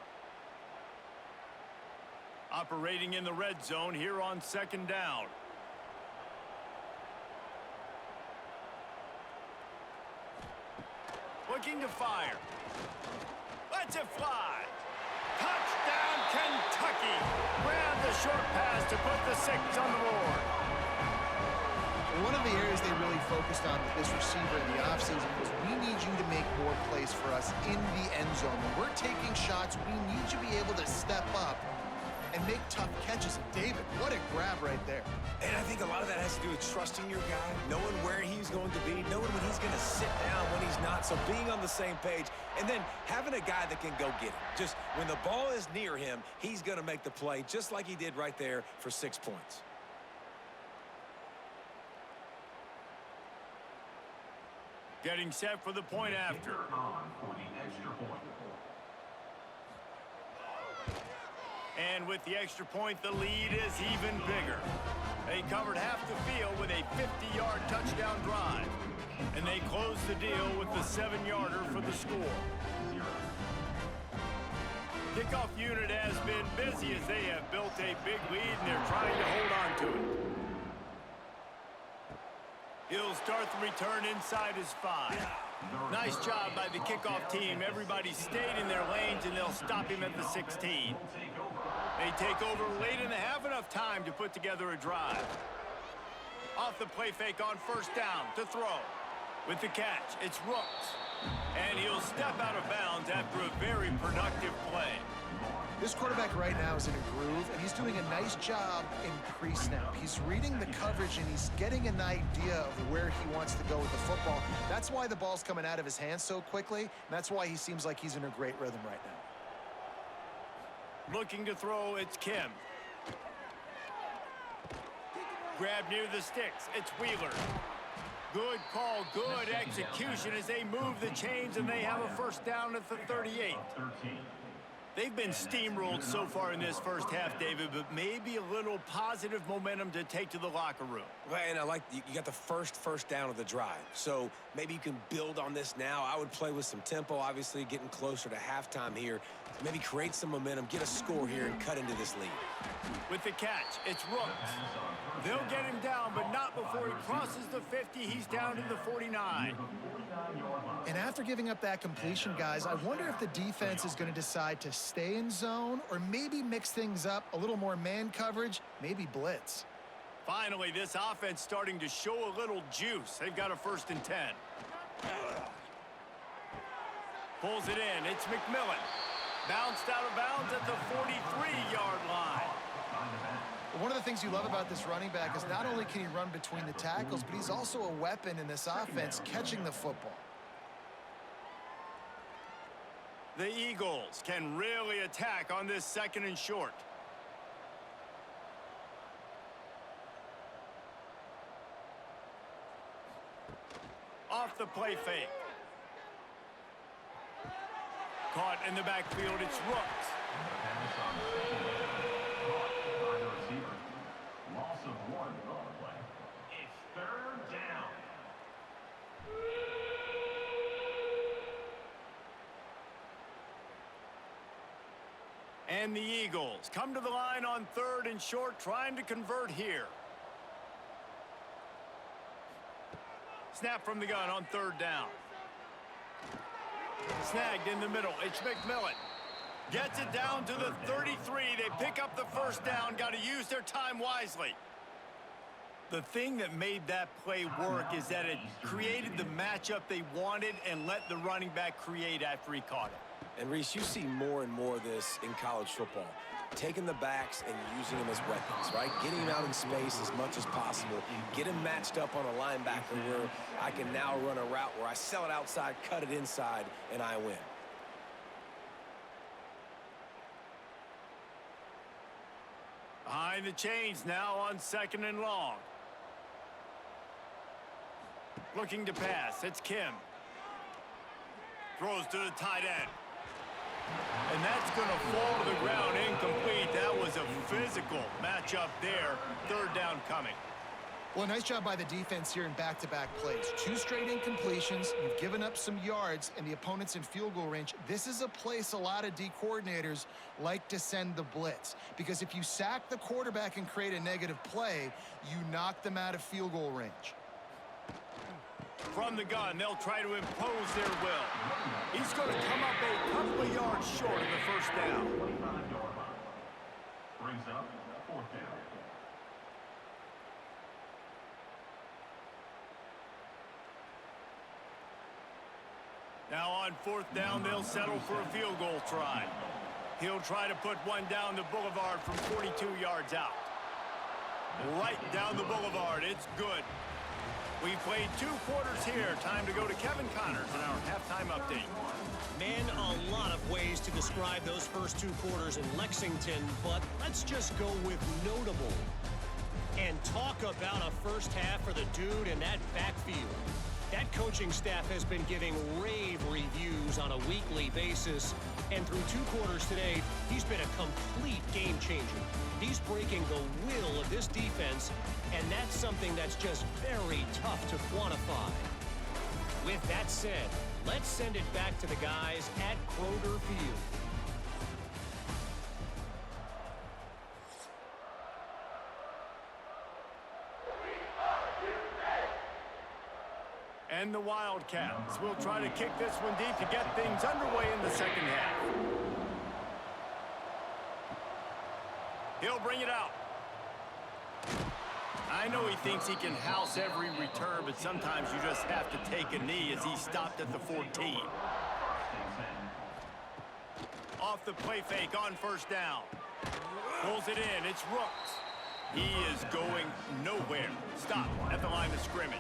S1: Operating in the red zone here on 2nd down. Looking to fire. Lets it fly. Touchdown, Kentucky. Grab the short pass to put the 6 on the board.
S2: One of the areas they really focused on with this receiver in the offseason was, we need you to make more plays for us in the end zone. When we're taking shots, we need you to be able to step up and make tough catches. And David, what a grab right there.
S3: And I think a lot of that has to do with trusting your guy, knowing where he's going to be, knowing when he's going to sit down, when he's not. So being on the same page, and then having a guy that can go get it. Just when the ball is near him, he's going to make the play, just like he did right there for 6 points.
S1: Getting set for the point after. And with the extra point, the lead is even bigger. They covered half the field with a 50-yard touchdown drive. And they close the deal with the 7-yarder for the score. Kickoff unit has been busy as they have built a big lead, and they're trying to hold on to it. He'll start the return inside his 5. Nice job by the kickoff team. Everybody stayed in their lanes, and they'll stop him at the 16. They take over late in the half, enough time to put together a drive. Off the play fake on first down to throw. With the catch, it's Rooks. And he'll step out of bounds after a very productive play.
S2: This quarterback right now is in a groove, and he's doing a nice job in pre-snap. He's reading the coverage, and he's getting an idea of where he wants to go with the football. That's why the ball's coming out of his hands so quickly, and that's why he seems like he's in a great rhythm right now.
S1: Looking to throw, it's Kim. Grab near the sticks, it's Wheeler. Good call, good execution as they move the chains, and they have a first down at the 38. They've been steamrolled so far in this first half, David, but maybe a little positive momentum to take to the locker room.
S3: Right, and I like you got the first down of the drive. So maybe you can build on this now. I would play with some tempo, obviously getting closer to halftime here. Maybe create some momentum, get a score here, and cut into this lead.
S1: With the catch, it's Rooks. They'll get him down, but not before he crosses the 50. He's down to the 49.
S2: And after giving up that completion, guys, I wonder if the defense is going to decide to stay in zone or maybe mix things up, a little more man coverage, maybe blitz.
S1: Finally, this offense starting to show a little juice. They've got a 1st and 10. Pulls it in. It's McMillan. Bounced out of bounds at the 43-yard line.
S2: One of the things you love about this running back is not only can he run between the tackles, but he's also a weapon in this offense, catching the football.
S1: The Eagles can really attack on this 2nd and short. Off the play fake. Caught in the backfield, it's Rooks.
S4: Loss of 1 on the play. It's 3rd down.
S1: And the Eagles come to the line on 3rd and short, trying to convert here. Snap from the gun on 3rd down. Snagged in the middle. It's McMillan. Gets it down to the 33. They pick up the 1st down. Got to use their time wisely. The thing that made that play work is that it created the matchup they wanted and let the running back create after he caught it.
S3: And, Reese, you see more and more of this in college football. Taking the backs and using them as weapons, right? Getting them out in space as much as possible. Get them matched up on a linebacker where I can now run a route where I sell it outside, cut it inside, and I win.
S1: Behind the chains now on 2nd and long. Looking to pass. It's Kim. Throws to the tight end. And that's going to fall to the ground incomplete. That was a physical matchup there. 3rd down coming.
S2: Well, nice job by the defense here in back-to-back plays. 2 straight incompletions. You've given up some yards, and the opponent's in field goal range. This is a place a lot of D coordinators like to send the blitz, because if you sack the quarterback and create a negative play, you knock them out of field goal range.
S1: From the gun, they'll try to impose their will. He's going to come up a couple of yards short of the 1st down.
S4: Brings up 4th down.
S1: Now on 4th down, they'll settle for a field goal try. He'll try to put one down the boulevard from 42 yards out. Right down the boulevard. It's good. We've played 2 quarters here. Time to go to Kevin Connors in our halftime update.
S5: Man, a lot of ways to describe those first 2 quarters in Lexington, but let's just go with notable. And talk about a first half for the dude in that backfield. That coaching staff has been giving rave reviews on a weekly basis, and through 2 quarters today, he's been a complete game changer. He's breaking the will of this defense, and that's something that's just very tough to quantify. With that said, let's send it back to the guys at Kroger Field.
S1: And the Wildcats will try to kick this one deep to get things underway in the 2nd half. He'll bring it out. I know he thinks he can house every return, but sometimes you just have to take a knee as he stopped at the 14. Off the play fake on first down. Pulls it in. It's Rooks. He is going nowhere. Stop at the line of scrimmage.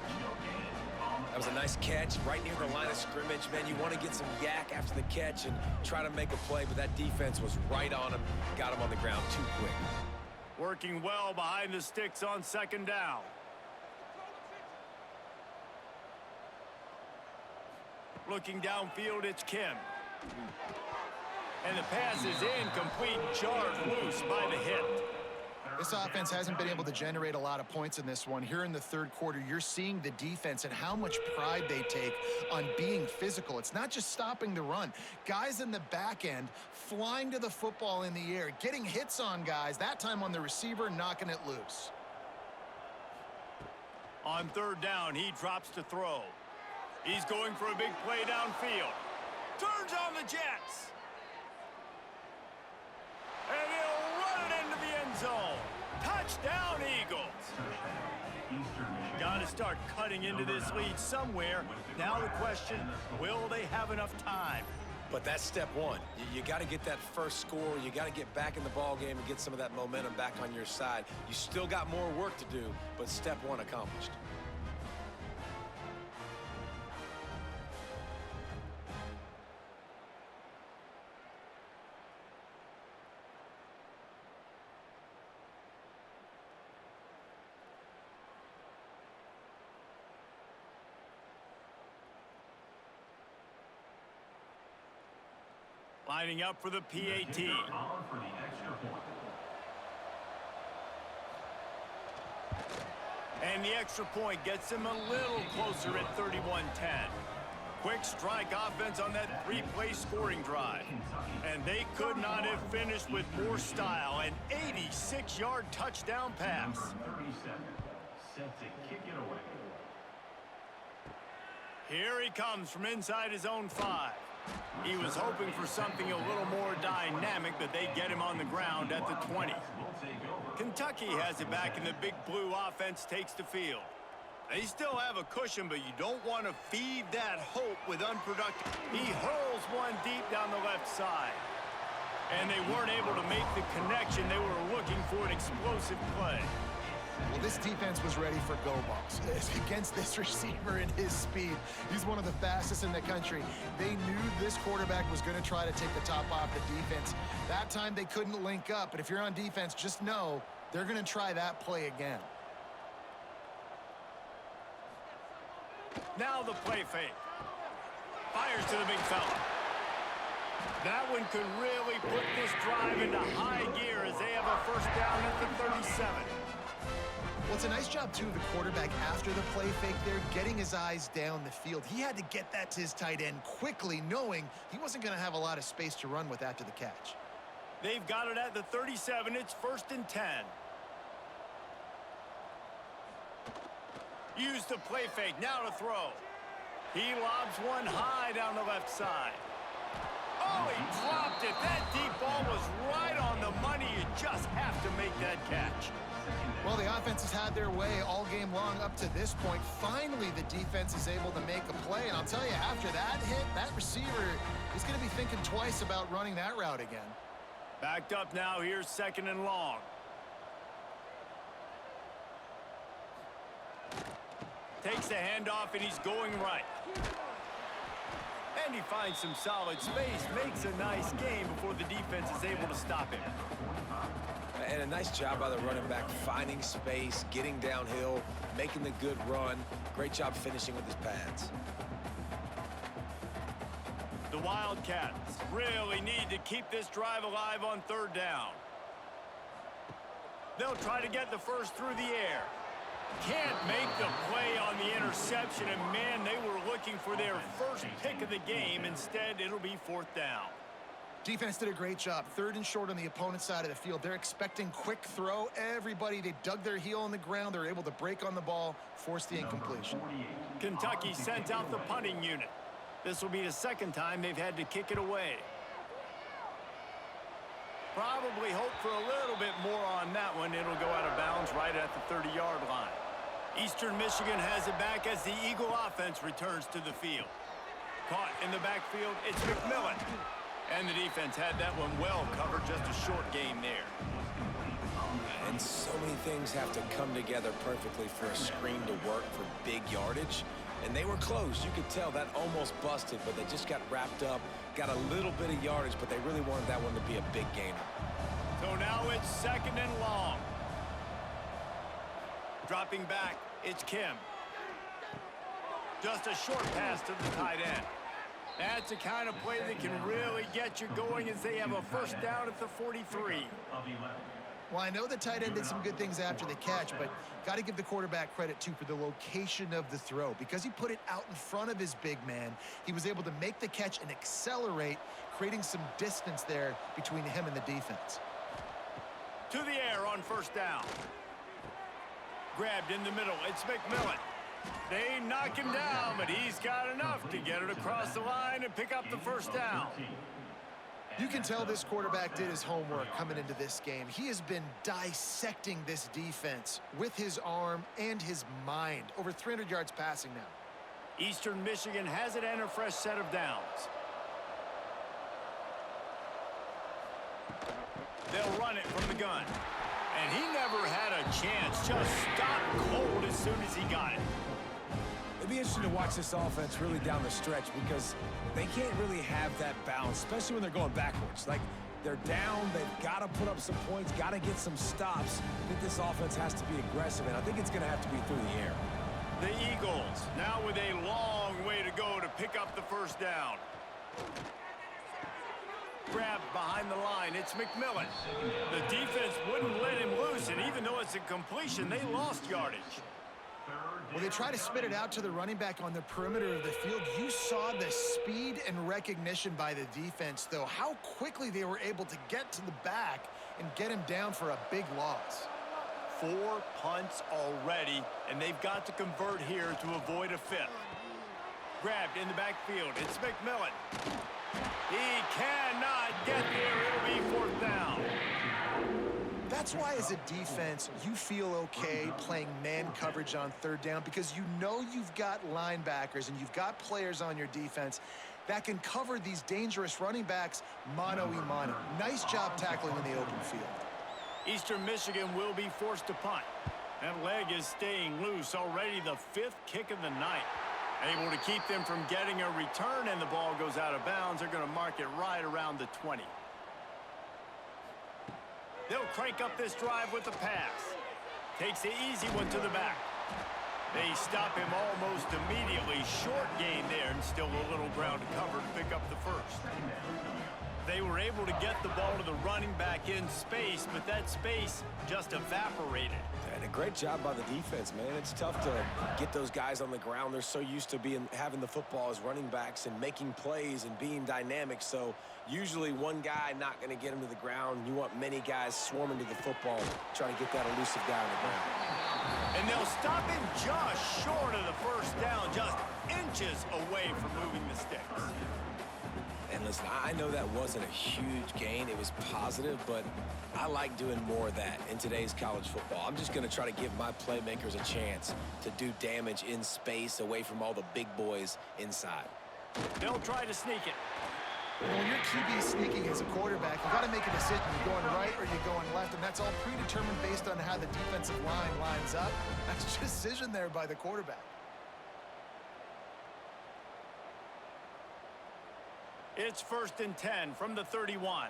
S3: That was a nice catch right near the line of scrimmage. Man, you want to get some yak after the catch and try to make a play, but that defense was right on him. Got him on the ground too quick.
S1: Working well behind the sticks on second down. Looking downfield, it's Kim. And the pass is incomplete, jarred loose by the hit.
S2: This offense hasn't been able to generate a lot of points in this one. Here in the third quarter, you're seeing the defense and how much pride they take on being physical. It's not just stopping the run. Guys in the back end flying to the football in the air, getting hits on guys, that time on the receiver, knocking it loose.
S1: On third down, he drops to throw. He's going for a big play downfield. Turns on the Jets. And he'll run it into the end zone. Touchdown, Eagles. Got to start cutting into this lead somewhere. Now the question, will they have enough time?
S3: But that's step one. You got to get that first score. You got to get back in the ball game and get some of that momentum back on your side. You still got more work to do, but step one accomplished.
S1: Lining up for the PAT. And the extra point gets him a little closer at 31-10. Quick strike offense on that three-play scoring drive. And they could not have finished with more style. An 86-yard touchdown pass.
S4: Set to kick it away.
S1: Here he comes from inside his own 5. He was hoping for something a little more dynamic, but they get him on the ground at the 20. Kentucky has it back, and the big blue offense takes the field. They still have a cushion, but you don't want to feed that hope with unproductive. He hurls one deep down the left side. And they weren't able to make the connection. They were looking for an explosive play.
S2: Well, this defense was ready for go balls against this receiver and his speed. He's one of the fastest in the country. They knew this quarterback was going to try to take the top off the defense. That time they couldn't link up, but if you're on defense, just know they're going to try that play again.
S1: Now the play fake. Fires to the big fella. That one could really put this drive into high gear as they have a first down at the 37.
S2: Well, it's a nice job, too, the quarterback after the play fake there, getting his eyes down the field. He had to get that to his tight end quickly, knowing he wasn't going to have a lot of space to run with after the catch.
S1: They've got it at the 37. It's 1st and 10. Use the play fake. Now to throw. He lobs one high down the left side. Oh, he dropped it. That deep ball was right on the money. You just have to make that catch.
S2: Well, the offense has had their way all game long up to this point. Finally, the defense is able to make a play. And I'll tell you, after that hit, that receiver is going to be thinking twice about running that route again.
S1: Backed up now. Here's 2nd and long. Takes the handoff, and he's going right. And he finds some solid space. Makes a nice game before the defense is able to stop him.
S3: And a nice job by the running back, finding space, getting downhill, making the good run. Great job finishing with his pads.
S1: The Wildcats really need to keep this drive alive on 3rd down. They'll try to get the first through the air. Can't make the play on the interception, and man, they were looking for their first pick of the game. Instead, it'll be 4th down.
S2: Defense did a great job. 3rd and short on the opponent's side of the field. They're expecting quick throw. Everybody, they dug their heel on the ground. They're able to break on the ball, force the incompletion.
S1: Kentucky sent out the punting unit. This will be the 2nd time they've had to kick it away. Probably hope for a little bit more on that one. It'll go out of bounds right at the 30-yard line. Eastern Michigan has it back as the Eagle offense returns to the field. Caught in the backfield, it's McMillan. And the defense had that one well covered, just a short gain there.
S3: And so many things have to come together perfectly for a screen to work for big yardage. And they were close. You could tell that almost busted, but they just got wrapped up, got a little bit of yardage, but they really wanted that one to be a big gainer.
S1: So now it's 2nd and long. Dropping back, it's Kim. Just a short pass to the tight end. That's the kind of play that can really get you going as they have a first down at the 43.
S2: Well, I know the tight end did some good things after the catch, but got to give the quarterback credit, too, for the location of the throw. Because he put it out in front of his big man, he was able to make the catch and accelerate, creating some distance there between him and the defense.
S1: To the air on first down. Grabbed in the middle, it's McMillan. They knock him down, but he's got enough to get it across the line and pick up the first down.
S2: You can tell this quarterback did his homework coming into this game. He has been dissecting this defense with his arm and his mind. Over 300 yards passing now.
S1: Eastern Michigan has it and a fresh set of downs. They'll run it from the gun. And he never had a chance. Just stopped cold as soon as he got it.
S3: It'd be interesting to watch this offense really down the stretch because they can't really have that balance, especially when they're going backwards. Like, they're down, they've got to put up some points, got to get some stops. I think this offense has to be aggressive, and I think it's going to have to be through the air.
S1: The Eagles now with a long way to go to pick up the first down. Grabbed behind the line, it's McMillan. The defense wouldn't let him loose, and even though it's a completion, they lost yardage.
S2: Well, they try to spit it out to the running back on the perimeter of the field. You saw the speed and recognition by the defense, though. How quickly they were able to get to the back and get him down for a big loss.
S1: 4 punts already, and they've got to convert here to avoid a 5th. Grabbed in the backfield, it's McMillan. He cannot get there. It'll be 4th down.
S2: That's why, as a defense, you feel okay playing man coverage on 3rd down because you know you've got linebackers and you've got players on your defense that can cover these dangerous running backs mano-a-mano. Nice job tackling in the open field.
S1: Eastern Michigan will be forced to punt. That leg is staying loose. Already the 5th kick of the night. Able to keep them from getting a return, and the ball goes out of bounds. They're going to mark it right around the 20. They'll crank up this drive with a pass. Takes the easy one to the back. They stop him almost immediately. Short gain there, and still a little ground to cover to pick up the first. They were able to get the ball to the running back in space, but that space just evaporated.
S3: And a great job by the defense, man. It's tough to get those guys on the ground. They're so used to having the football as running backs and making plays and being dynamic. So usually one guy not going to get him to the ground. You want many guys swarming to the football, trying to get that elusive guy on the ground.
S1: And they'll stop him just short of the first down, just inches away from moving the sticks.
S3: And listen, I know that wasn't a huge gain. It was positive, but I like doing more of that in today's college football. I'm just going to try to give my playmakers a chance to do damage in space away from all the big boys inside.
S1: They'll try to sneak it.
S2: When your QB is sneaking as a quarterback, you got to make a decision. You're going right or you're going left, and that's all predetermined based on how the defensive line lines up. That's a decision there by the quarterback.
S1: It's 1st and 10 from the 31.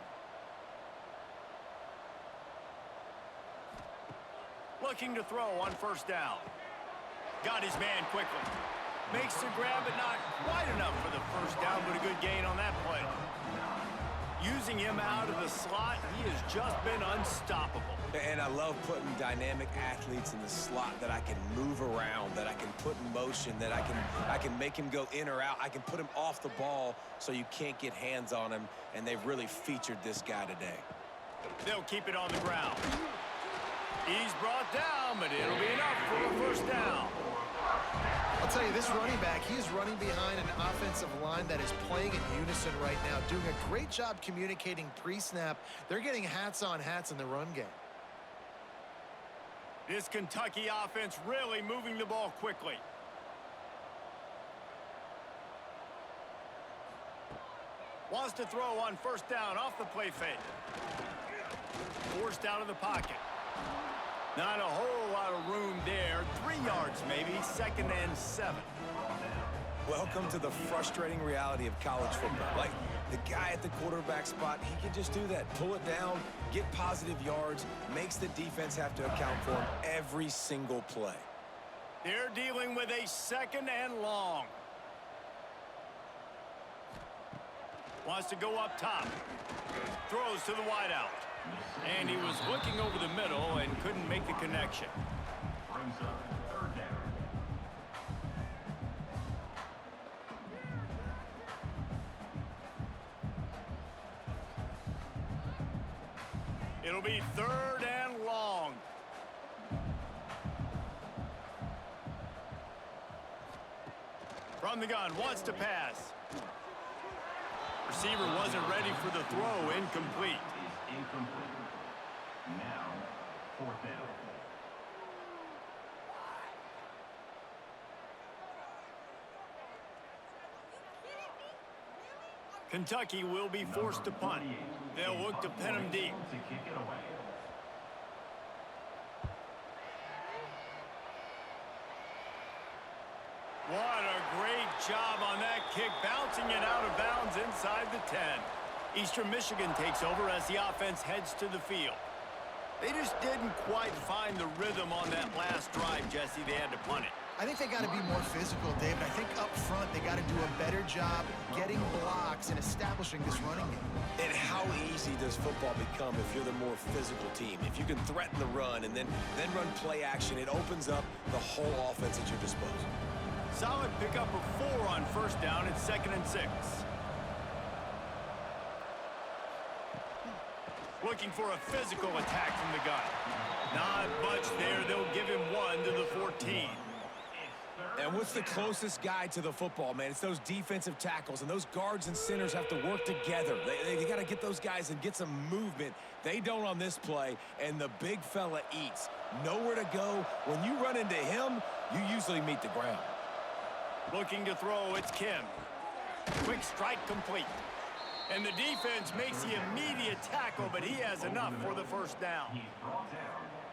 S1: Looking to throw on first down. Got his man quickly. Makes the grab, but not quite enough for the first down, but a good gain on that play. Using him out of the slot, he has just been unstoppable.
S3: And I love putting dynamic athletes in the slot that I can move around, that I can put in motion, that I can make him go in or out. I can put him off the ball so you can't get hands on him, and they've really featured this guy today.
S1: They'll keep it on the ground. He's brought down, but it'll be enough for a first down.
S2: I'll tell you, this running back, he is running behind an offensive line that is playing in unison right now, doing a great job communicating pre-snap. They're getting hats on hats in the run game.
S1: This Kentucky offense really moving the ball quickly. Wants to throw on first down off the play fake. Forced out of the pocket. Not a whole lot of room there. 3 yards maybe, 2nd and 7.
S3: Welcome to the frustrating reality of college football. Like, the guy at the quarterback spot, he can just do that. Pull it down, get positive yards, makes the defense have to account for him every single play.
S1: They're dealing with a 2nd and long. Wants to go up top. Throws to the wideout. And he was looking over the middle and couldn't make the connection.
S4: Brings up 3rd down.
S1: It'll be 3rd and long. From the gun, wants to pass. Receiver wasn't ready for the throw, incomplete.
S4: Is incomplete. Now, 4th down.
S1: Kentucky will be forced to punt. They'll look to pin him deep.
S4: To kick it away.
S1: What a great job on that kick, bouncing it out of bounds inside the 10. Eastern Michigan takes over as the offense heads to the field. They just didn't quite find the rhythm on that last drive, Jesse. They had to punt it.
S2: I think they got to be more physical, David. I think up front they got to do a better job getting blocks and establishing this running game.
S3: And how easy does football become if you're the more physical team? If you can threaten the run and then run play action, it opens up the whole offense at your disposal.
S1: Solid pickup of 4 on first down and 2nd and 6. Looking for a physical attack from the gun. Not much there. They'll give him 1 to the 14.
S3: And what's the closest guy to the football, man? It's those defensive tackles, and those guards and centers have to work together. They got to get those guys and get some movement. They don't on this play, and the big fella eats. Nowhere to go. When you run into him, you usually meet the ground.
S1: Looking to throw, it's Kim. Quick strike complete. And the defense makes the immediate tackle, but he has enough for the first down.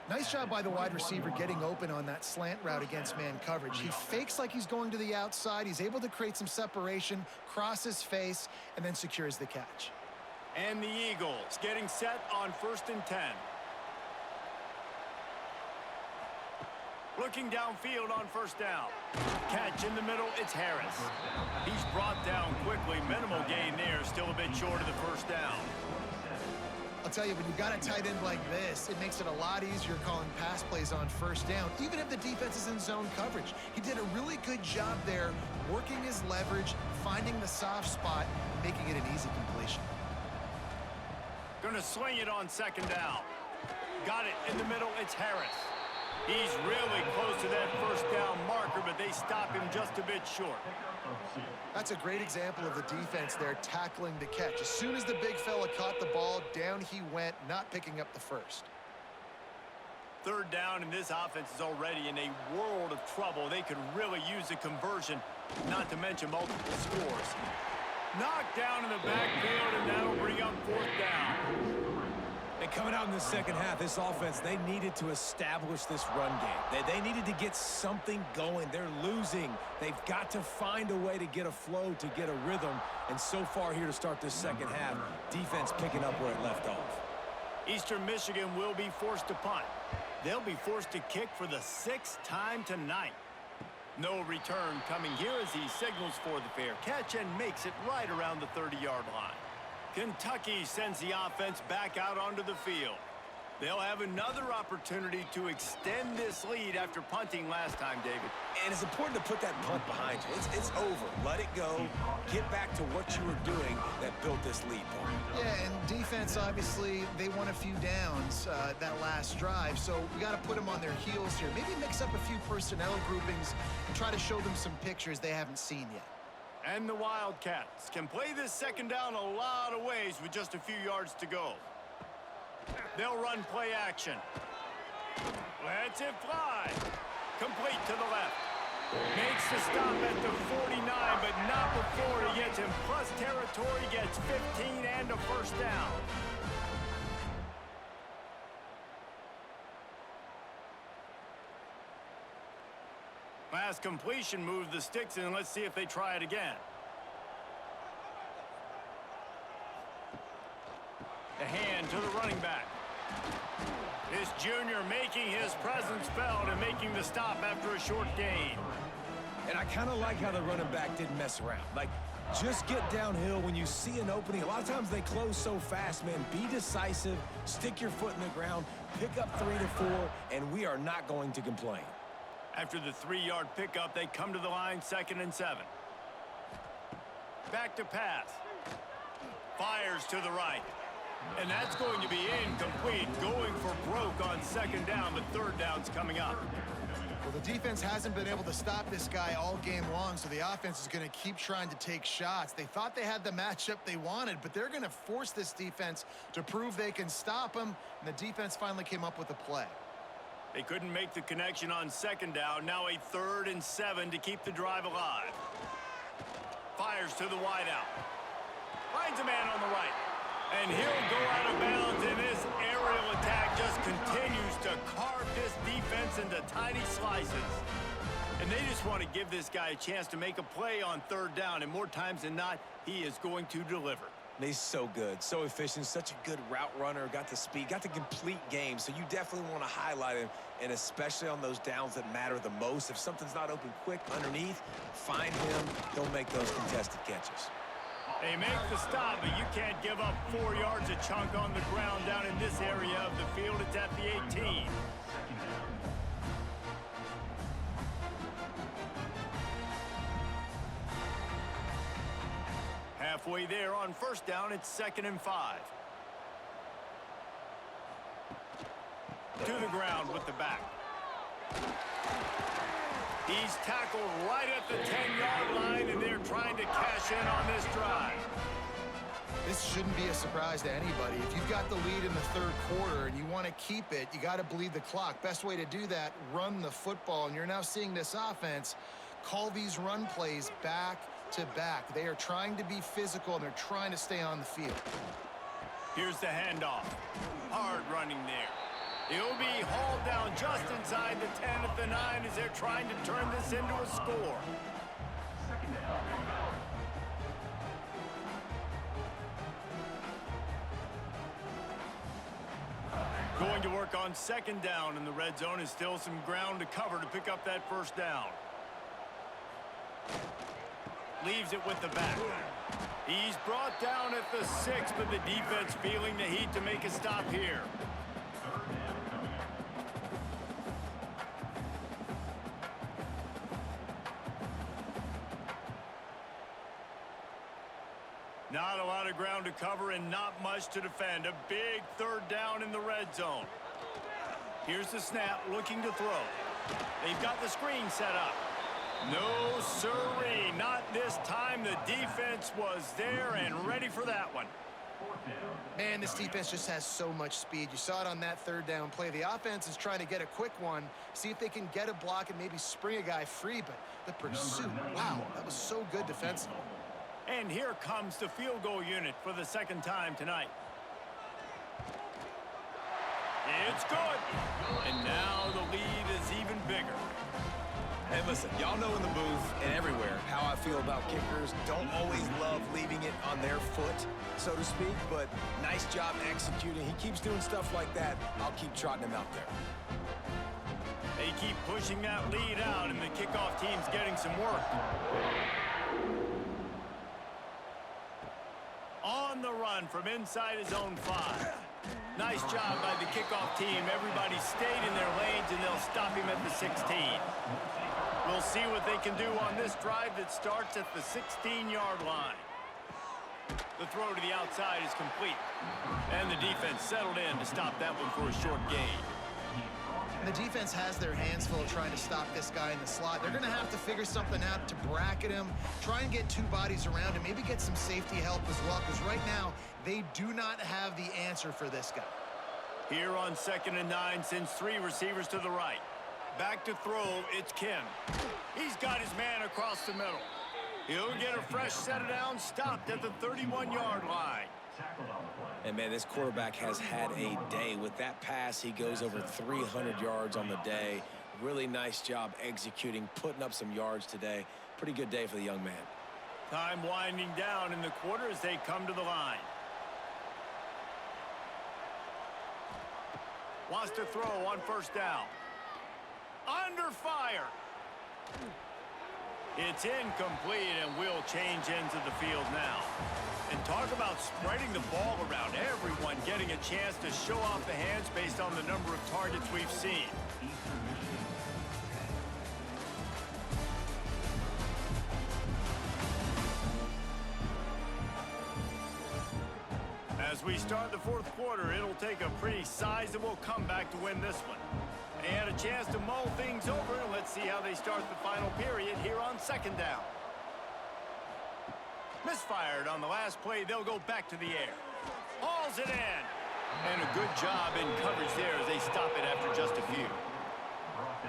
S2: Nice job by the wide receiver getting open on that slant route against man coverage. He fakes like he's going to the outside. He's able to create some separation, cross his face, and then secures the catch.
S1: And the Eagles getting set on 1st and 10. Looking downfield on first down. Catch in the middle, it's Harris. He's brought down quickly. Minimal gain there, still a bit short of the first down.
S2: I'll tell you, when you've got a tight end like this, it makes it a lot easier calling pass plays on first down, even if the defense is in zone coverage. He did a really good job there, working his leverage, finding the soft spot, and making it an easy completion.
S1: Gonna sling it on 2nd down. Got it in the middle, it's Harris. He's really close to that first down marker, but they stop him just a bit short.
S2: That's a great example of the defense there tackling the catch. As soon as the big fella caught the ball, down he went, not picking up the first.
S1: 3rd down, and this offense is already in a world of trouble. They could really use a conversion, not to mention multiple scores. Knocked down in the backfield, and that'll bring up 4th down.
S3: And coming out in the second half, this offense, they needed to establish this run game. They needed to get something going. They're losing. They've got to find a way to get a flow, to get a rhythm. And so far here to start this second half, defense picking up where it left off.
S1: Eastern Michigan will be forced to punt. They'll be forced to kick for the 6th time tonight. No return coming here as he signals for the fair catch and makes it right around the 30-yard line. Kentucky sends the offense back out onto the field. They'll have another opportunity to extend this lead after punting last time, David.
S3: And it's important to put that punt behind you. It's over. Let it go. Get back to what you were doing that built this lead, Paul.
S2: Yeah, and defense, obviously, they won a few downs that last drive, so we got to put them on their heels here. Maybe mix up a few personnel groupings and try to show them some pictures they haven't seen yet.
S1: And the Wildcats can play this second down a lot of ways with just a few yards to go. They'll run play action. Lets it fly. Complete to the left. Makes the stop at the 49, but not before he gets in plus territory, gets 15 and a first down. Last completion moved the sticks in. Let's see if they try it again. The hand to the running back. This junior making his presence felt and making the stop after a short gain.
S3: And I kind of like how the running back didn't mess around. Like, just get downhill when you see an opening. A lot of times they close so fast, man. Be decisive, stick your foot in the ground, pick up 3 to 4, and we are not going to complain.
S1: After the 3-yard pickup, they come to the line 2nd and 7. Back to pass. Fires to the right. And that's going to be incomplete. Going for broke on 2nd down, but 3rd down's coming up.
S2: Well, the defense hasn't been able to stop this guy all game long, so the offense is going to keep trying to take shots. They thought they had the matchup they wanted, but they're going to force this defense to prove they can stop him, and the defense finally came up with a play.
S1: They couldn't make the connection on 2nd down. Now a 3rd and 7 to keep the drive alive. Fires to the wideout. Finds a man on the right. And he'll go out of bounds, and this aerial attack just continues to carve this defense into tiny slices. And they just want to give this guy a chance to make a play on 3rd down, and more times than not, he is going to deliver.
S3: He's so good, so efficient, such a good route runner, got the speed, got the complete game, so you definitely want to highlight him, and especially on those downs that matter the most. If something's not open quick underneath, find him. He'll make those contested catches.
S1: They make the stop, but you can't give up 4 yards a chunk on the ground down in this area of the field. It's at the 18. Halfway there on 1st down, it's 2nd and 5. To the ground with the back. He's tackled right at the 10-yard line, and they're trying to cash in on this drive.
S2: This shouldn't be a surprise to anybody. If you've got the lead in the 3rd quarter and you want to keep it, you got to bleed the clock. Best way to do that, run the football. And you're now seeing this offense call these run plays back to back. They are trying to be physical, and they're trying to stay on the field.
S1: Here's the handoff. Hard running there. He'll be hauled down just inside the 10 at the 9 as they're trying to turn this into a score. Going to work on 2nd down, and the red zone is still some ground to cover to pick up that 1st down. Leaves it with the back. He's brought down at the 6, but the defense feeling the heat to make a stop here. Not a lot of ground to cover and not much to defend. A big 3rd down in the red zone. Here's the snap, looking to throw. They've got the screen set up. No siree, not this time. The defense was there and ready for that one.
S2: Man, this defense just has so much speed. You saw it on that 3rd down play. The offense is trying to get a quick one, see if they can get a block and maybe spring a guy free, but the pursuit, wow, that was so good defensively.
S1: And here comes the field goal unit for the 2nd time tonight. It's good. And now the lead is even bigger.
S3: Hey, listen, y'all know in the booth and everywhere how I feel about kickers. Don't always love leaving it on their foot, so to speak, but nice job executing. He keeps doing stuff like that. I'll keep trotting him out there.
S1: They keep pushing that lead out, and the kickoff team's getting some work. On the run from inside his own 5. Nice job by the kickoff team. Everybody stayed in their lanes, and they'll stop him at the 16. We'll see what they can do on this drive that starts at the 16-yard line. The throw to the outside is complete. And the defense settled in to stop that one for a short gain.
S2: And the defense has their hands full trying to stop this guy in the slot. They're going to have to figure something out to bracket him, try and get two bodies around him, maybe get some safety help as well, because right now they do not have the answer for this guy.
S1: Here on 2nd and 9, sends three receivers to the right. Back to throw, it's Kim. He's got his man across the middle. He'll get a fresh set of downs, stopped at the 31-yard line.
S3: And, man, this quarterback has had a day. With that pass, he goes over 300 yards on the day. Really nice job executing, putting up some yards today. Pretty good day for the young man.
S1: Time winding down in the quarter as they come to the line. Wants to throw on first down. Under fire. It's incomplete, and we'll change ends of the field now. And talk about spreading the ball around. Everyone getting a chance to show off the hands based on the number of targets we've seen. As we start the fourth quarter, it'll take a pretty sizable comeback to win this one. They had a chance to mull things over, and let's see how they start the final period here on 2nd down. Misfired on the last play. They'll go back to the air. Hauls it in. And a good job in coverage there as they stop it after just a few.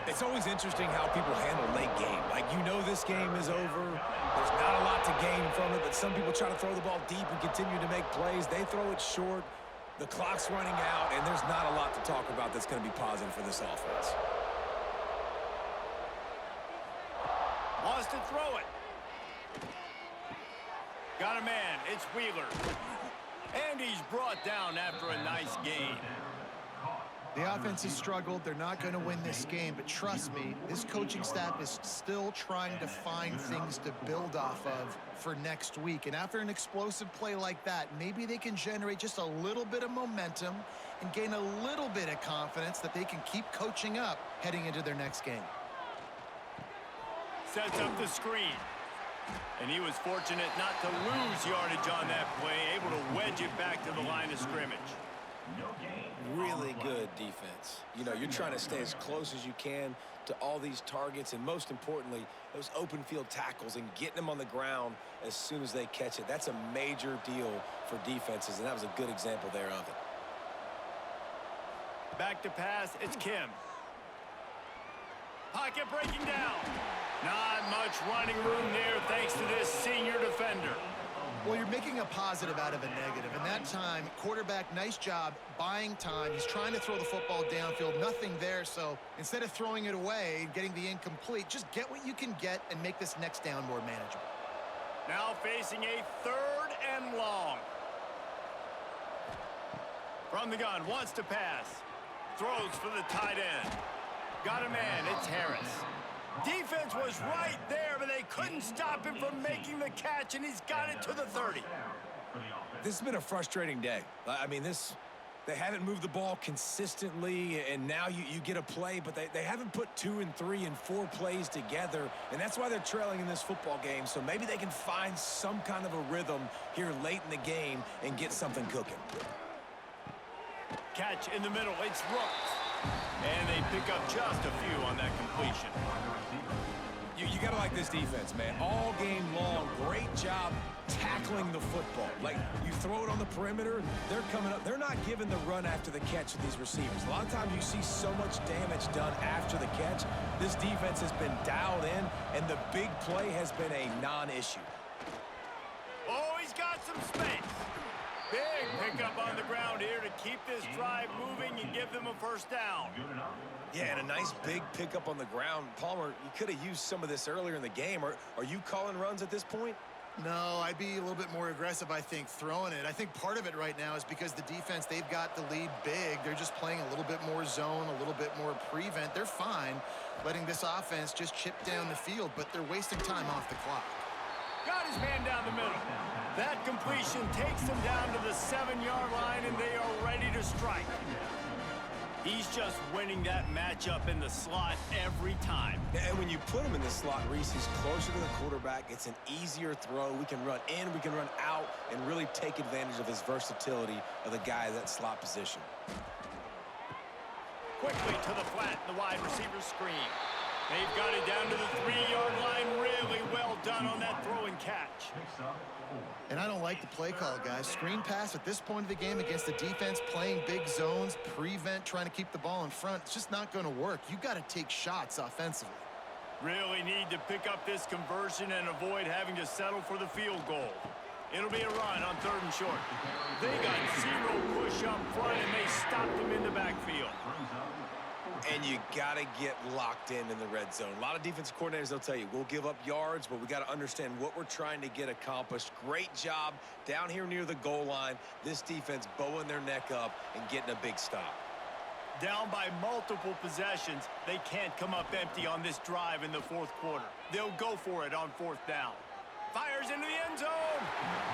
S3: It's always interesting how people handle late game. Like, you know this game is over. There's not a lot to gain from it, but some people try to throw the ball deep and continue to make plays. They throw it short. The clock's running out, and there's not a lot to talk about that's going to be positive for this offense.
S1: Wants to throw it. Got a man. It's Wheeler. And he's brought down after a nice gain.
S2: The offense has struggled. They're not going to win this game, but trust me, this coaching staff is still trying to find things to build off of for next week. And after an explosive play like that, maybe they can generate just a little bit of momentum and gain a little bit of confidence that they can keep coaching up heading into their next game.
S1: Sets up the screen. And he was fortunate not to lose yardage on that play, able to wedge it back to the line of scrimmage.
S3: Really good defense. You know, you're trying to stay as close as you can to all these targets, and most importantly, those open field tackles and getting them on the ground as soon as they catch it. That's a major deal for defenses, and that was a good example there of it.
S1: Back to pass, it's Kim. Pocket breaking down. Not much running room there thanks to this senior defender.
S2: Well, you're making a positive out of a negative. And that time, quarterback, nice job buying time. He's trying to throw the football downfield. Nothing there. So instead of throwing it away and getting the incomplete, just get what you can get and make this next down more manageable.
S1: Now facing a 3rd and long. From the gun, wants to pass. Throws for the tight end. Got a man. It's Harris. Defense was right there, but they couldn't stop him from making the catch, and he's got it to the 30.
S3: This has been a frustrating day. I mean, they haven't moved the ball consistently, and now you get a play, but they haven't put 2 and 3 and 4 plays together, and that's why they're trailing in this football game. So maybe they can find some kind of a rhythm here late in the game and get something cooking.
S1: Catch in the middle. It's Rooks. And they pick up just a few on that completion.
S3: You got to like this defense, man. All game long, great job tackling the football. Like, you throw it on the perimeter, they're coming up. They're not giving the run after the catch to these receivers. A lot of times you see so much damage done after the catch. This defense has been dialed in, and the big play has been a non-issue.
S1: Oh, he's got some space. Big pickup on the ground here to keep this drive moving and give them a first down.
S3: Yeah, and a nice big pickup on the ground. Palmer, you could have used some of this earlier in the game. Are you calling runs at this point?
S2: No, I'd be a little bit more aggressive, I think, throwing it. I think part of it right now is because the defense, they've got the lead big. They're just playing a little bit more zone, a little bit more prevent. They're fine letting this offense just chip down the field, but they're wasting time off the clock.
S1: Got his man down the middle. That completion takes them down to the 7-yard line, and they are ready to strike. He's just winning that matchup in the slot every time.
S3: And when you put him in the slot, Reese, he's closer to the quarterback. It's an easier throw. We can run in, we can run out, and really take advantage of his versatility of the guy in that slot position.
S1: Quickly to the flat, the wide receiver screen. They've got it down to the 3-yard line. Really well done on that throw and catch.
S2: And I don't like the play call, guys. Screen pass at this point of the game against the defense, playing big zones, prevent, trying to keep the ball in front. It's just not going to work. You got to take shots offensively.
S1: Really need to pick up this conversion and avoid having to settle for the field goal. It'll be a run on 3rd and short. They got 0 push up front, and they stopped them in the backfield.
S3: And you got to get locked in the red zone. A lot of defense coordinators, they'll tell you, we'll give up yards, but we got to understand what we're trying to get accomplished. Great job down here near the goal line. This defense bowing their neck up and getting a big stop.
S1: Down by multiple possessions, they can't come up empty on this drive in the 4th quarter. They'll go for it on 4th down. Fires into the end zone.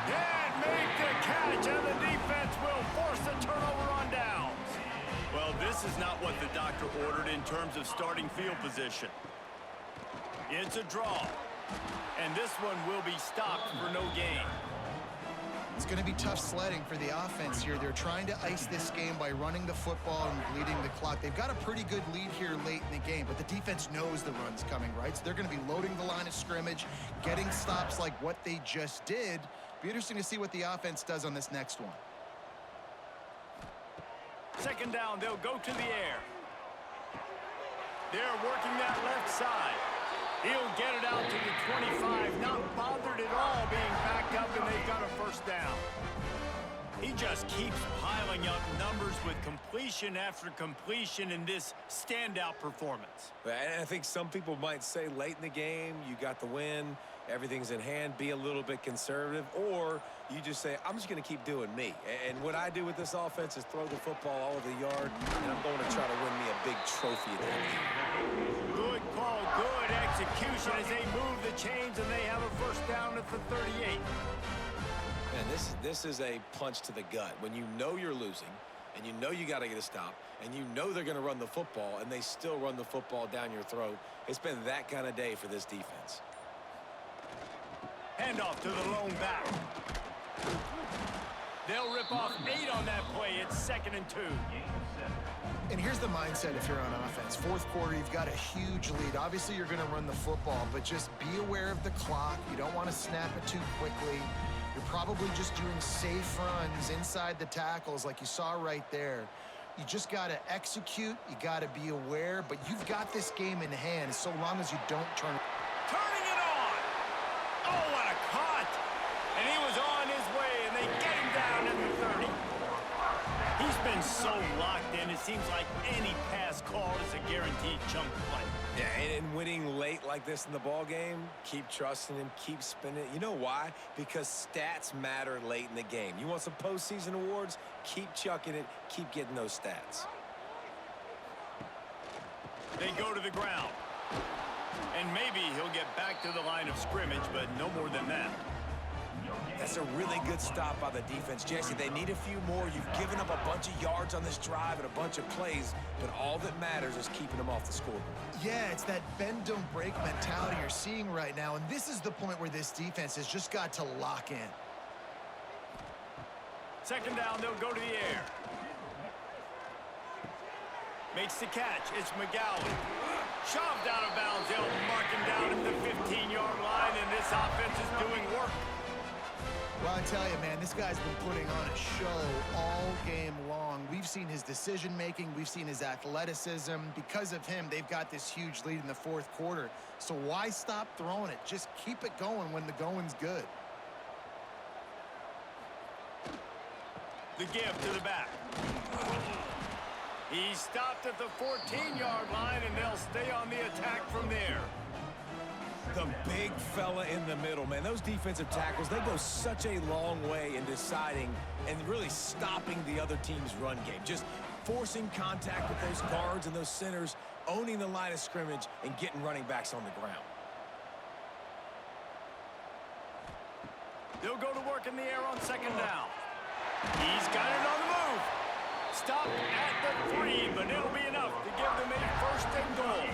S1: Can't make the catch, and the defense will force the turnover on downs. Well, this is not what the doctor ordered in terms of starting field position. It's a draw, and this one will be stopped for no gain.
S2: It's going to be tough sledding for the offense here. They're trying to ice this game by running the football and bleeding the clock. They've got a pretty good lead here late in the game, but the defense knows the run's coming, right? So they're going to be loading the line of scrimmage, getting stops like what they just did. Be interesting to see what the offense does on this next one.
S1: 2nd down, they'll go to the air. They're working that left side. He'll get it out to the 25, not bothered at all being backed up, and they've got a 1st down. He just keeps piling up numbers with completion after completion in this standout performance.
S3: And I think some people might say late in the game, you got the win, everything's in hand, be a little bit conservative, or you just say, I'm just going to keep doing me. And what I do with this offense is throw the football all over the yard, and I'm going to try to win me a big trophy at the end.
S1: Good call, good execution as they move the chains, and they have a 1st down at the 38.
S3: Man, this is a punch to the gut. When you know you're losing, and you know you got to get a stop, and you know they're going to run the football, and they still run the football down your throat, it's been that kind of day for this defense.
S1: Handoff to the lone back. They'll rip off 8 on that play. It's 2nd and 2.
S2: And here's the mindset if you're on offense. 4th quarter, you've got a huge lead. Obviously, you're going to run the football, but just be aware of the clock. You don't want to snap it too quickly. You're probably just doing safe runs inside the tackles like you saw right there. You just got to execute. You got to be aware, but you've got this game in hand so long as you don't turn it.
S1: Turning it on. Oh, what a cut. And he was on his way, and they get him down at the 30. He's been so locked in, it seems like any pass call is a guaranteed chunk play.
S3: Yeah, and winning late like this in the ball game, keep trusting him, keep spinning. You know why? Because stats matter late in the game. You want some postseason awards? Keep chucking it, keep getting those stats.
S1: They go to the ground. And maybe he'll get back to the line of scrimmage, but no more than that.
S3: That's a really good stop by the defense. Jesse, they need a few more. You've given up a bunch of yards on this drive and a bunch of plays, but all that matters is keeping them off the scoreboard.
S2: Yeah, it's that bend, don't break mentality you're seeing right now, and this is the point where this defense has just got to lock in.
S1: 2nd down, they'll go to the air. Makes the catch. It's McGowan. Shoved out of bounds. They'll mark him down at the 15-yard line, and this offense is doing work.
S2: Well, I tell you, man, this guy's been putting on a show all game long. We've seen his decision-making. We've seen his athleticism. Because of him, they've got this huge lead in the 4th quarter. So why stop throwing it? Just keep it going when the going's good.
S1: The give to the back. He stopped at the 14-yard line, and they'll stay on the attack from there.
S3: The big fella in the middle, man. Those defensive tackles, they go such a long way in deciding and really stopping the other team's run game. Just forcing contact with those guards and those centers, owning the line of scrimmage, and getting running backs on the ground.
S1: They'll go to work in the air on second down. He's got it on the move. Stopped at the 3, but it'll be enough to give them a first and goal.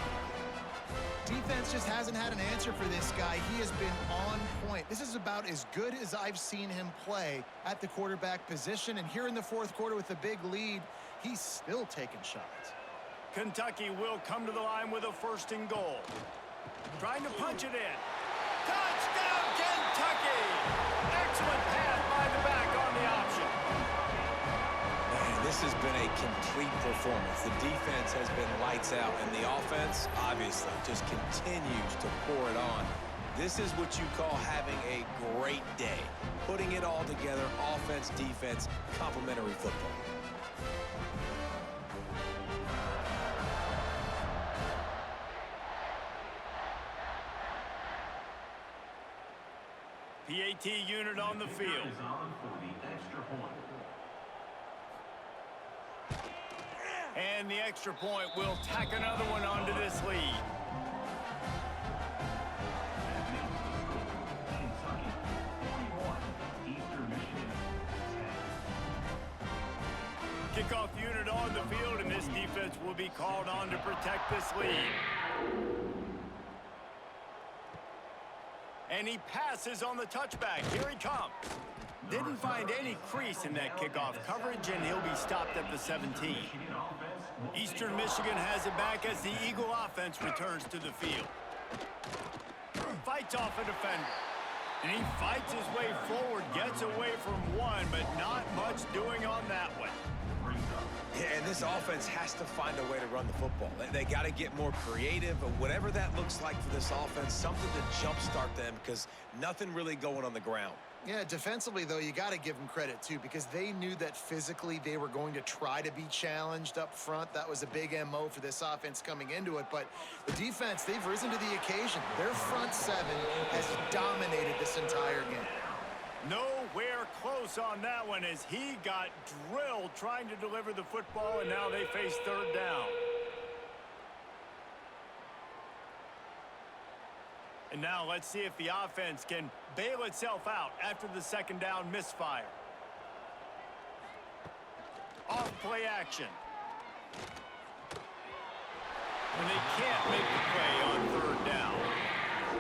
S2: Defense just hasn't had an answer for this guy. He has been on point. This is about as good as I've seen him play at the quarterback position. And here in the fourth quarter with a big lead, he's still taking shots.
S1: Kentucky will come to the line with a first and goal. Trying to punch it in. Touchdown, Kentucky! Excellent pass by the back on the option.
S3: Man, this has been a complete performance. The defense has been lights out, and the offense, obviously, just continues to pour it on. This is what you call having a great day. Putting it all together, offense, defense, complementary football.
S1: PAT unit on the field.
S4: Is on for the extra point.
S1: And the extra point will tack another one onto this lead.
S4: Kentucky 41, Eastern Michigan 10.
S1: Kickoff unit on the field, and this defense will be called on to protect this lead. And he passes on the touchback. Here he comes. Didn't find any crease in that kickoff coverage, and he'll be stopped at the 17. Eastern Michigan has it back as the Eagle offense returns to the field. Fights off a defender. And he fights his way forward, gets away from one, but not much doing on that one.
S3: Yeah, and this offense has to find a way to run the football. They got to get more creative, but whatever that looks like for this offense, something to jumpstart them because nothing really going on the ground.
S2: Yeah, defensively, though, you got to give them credit, too, because they knew that physically they were going to try to be challenged up front. That was a big MO for this offense coming into it. But the defense, they've risen to the occasion. Their front seven has dominated this entire game.
S1: Nowhere close on that one as he got drilled trying to deliver the football, and now they face third down. And now let's see if the offense can bail itself out after the second down misfire. Off play action. And they can't make the play on third down.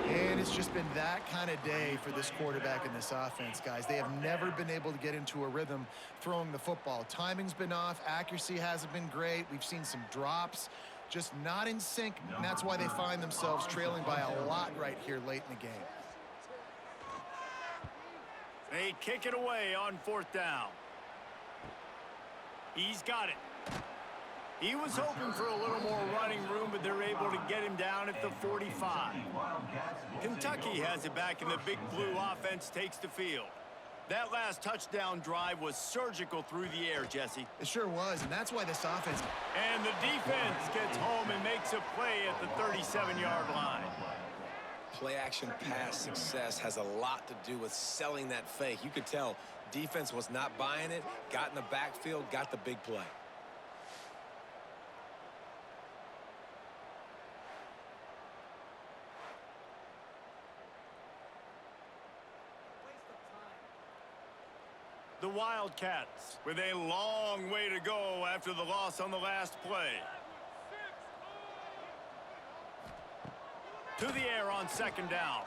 S2: And it's just been that kind of day for this quarterback and this offense, guys. They have never been able to get into a rhythm throwing the football. Timing's been off. Accuracy hasn't been great. We've seen some drops. Just not in sync, and that's why they find themselves trailing by a lot right here late in the game.
S1: They kick it away on fourth down. He's got it. He was hoping for a little more running room, but they're able to get him down at the 45. Kentucky has it back, and the big blue offense takes the field. That last touchdown drive was surgical through the air, Jesse.
S2: It sure was, and that's why this offense...
S1: And the defense gets home and makes a play at the 37-yard line.
S3: Play-action pass success has a lot to do with selling that fake. You could tell defense was not buying it, got in the backfield, got the big play.
S1: The Wildcats with a long way to go after the loss on the last play. To the air on second down.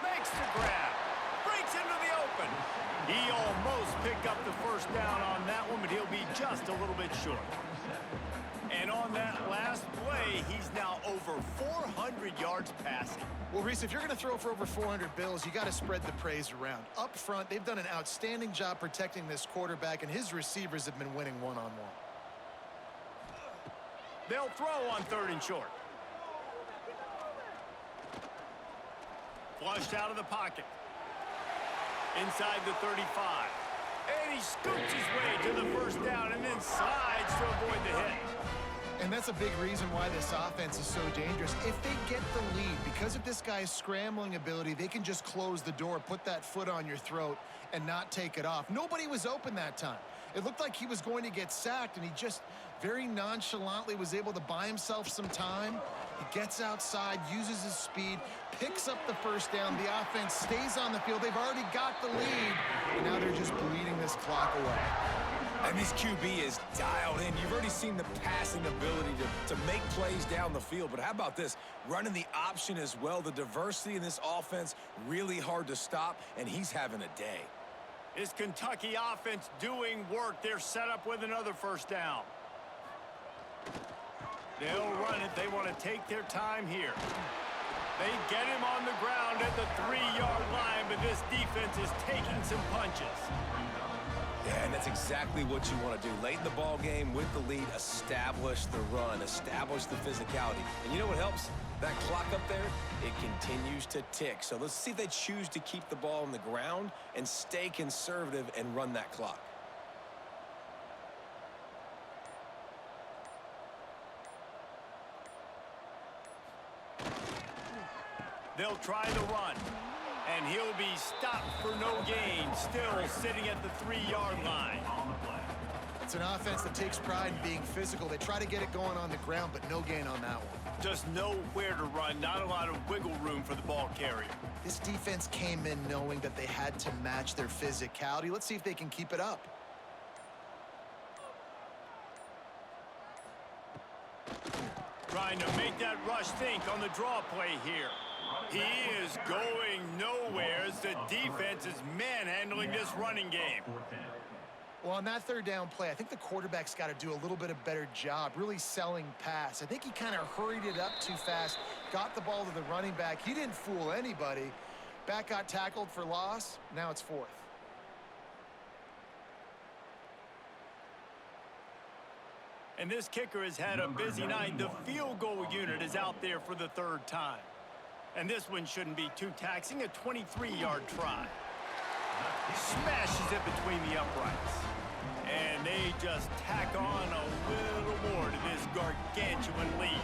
S1: Makes the grab. Breaks into the open. He almost picked up the first down on that one, but he'll be just a little bit short. And on that last play, he's now over 400 yards passing.
S2: Well, Reese, if you're going to throw for over 400 bills, you got to spread the praise around. Up front, they've done an outstanding job protecting this quarterback, and his receivers have been winning one-on-one.
S1: They'll throw on third and short. Flushed out of the pocket. Inside the 35. And he scoots his way to the first down and then slides to avoid the hit.
S2: And that's a big reason why this offense is so dangerous. If they get the lead, because of this guy's scrambling ability, they can just close the door, put that foot on your throat, and not take it off. Nobody was open that time. It looked like he was going to get sacked, and he just very nonchalantly was able to buy himself some time. He gets outside, uses his speed, picks up the first down. The offense stays on the field. They've already got the lead, and now they're just bleeding this clock away.
S3: And this QB is dialed in. You've already seen the passing ability to make plays down the field. But how about this? Running the option as well. The diversity in this offense, really hard to stop, and he's having a day.
S1: Is Kentucky offense doing work? They're set up with another first down. They'll run it. They want to take their time here. They get him on the ground at the 3-yard line, but this defense is taking some punches.
S3: Yeah, and that's exactly what you want to do. Late in the ball game with the lead, establish the run, establish the physicality. And you know what helps? That clock up there, it continues to tick. So let's see if they choose to keep the ball on the ground and stay conservative and run that clock.
S1: They'll try the run, and he'll be stopped for no gain, still sitting at the 3-yard line.
S2: It's an offense that takes pride in being physical. They try to get it going on the ground, but no gain on that one.
S1: Just nowhere to run, not a lot of wiggle room for the ball carrier.
S2: This defense came in knowing that they had to match their physicality. Let's see if they can keep it up.
S1: Trying to make that rush think on the draw play here. He is going nowhere as the defense is manhandling this running game.
S2: Well, on that third down play, I think the quarterback's got to do a little bit of better job really selling pass. I think he kind of hurried it up too fast, got the ball to the running back. He didn't fool anybody. Back got tackled for loss. Now it's fourth.
S1: And this kicker has had a busy night. The field goal unit is out there for the third time. And this one shouldn't be too taxing, a 23-yard try. Smashes it between the uprights. And they just tack on a little more to this gargantuan lead.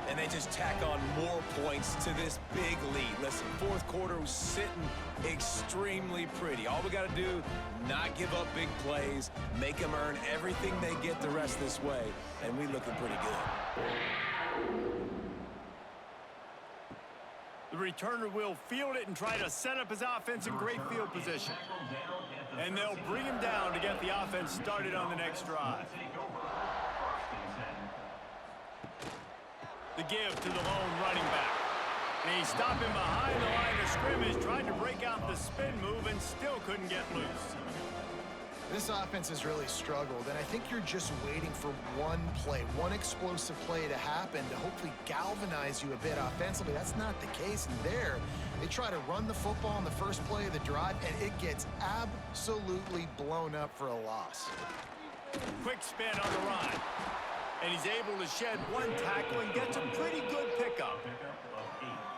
S3: And they just tack on more points to this big lead. Listen, fourth quarter was sitting extremely pretty. All we got to do, not give up big plays, make them earn everything they get the rest this way, and we looking pretty good.
S1: The returner will field it and try to set up his offense in great field position. And they'll bring him down to get the offense started on the next drive. The give to the lone running back. And he's stopping behind the line of scrimmage, trying to break out the spin move and still couldn't get loose.
S2: This offense has really struggled, and I think you're just waiting for one play, one explosive play to happen to hopefully galvanize you a bit offensively. That's not the case. And there, they try to run the football on the first play of the drive, and it gets absolutely blown up for a loss.
S1: Quick spin on the run. And he's able to shed one tackle and gets a pretty good pickup.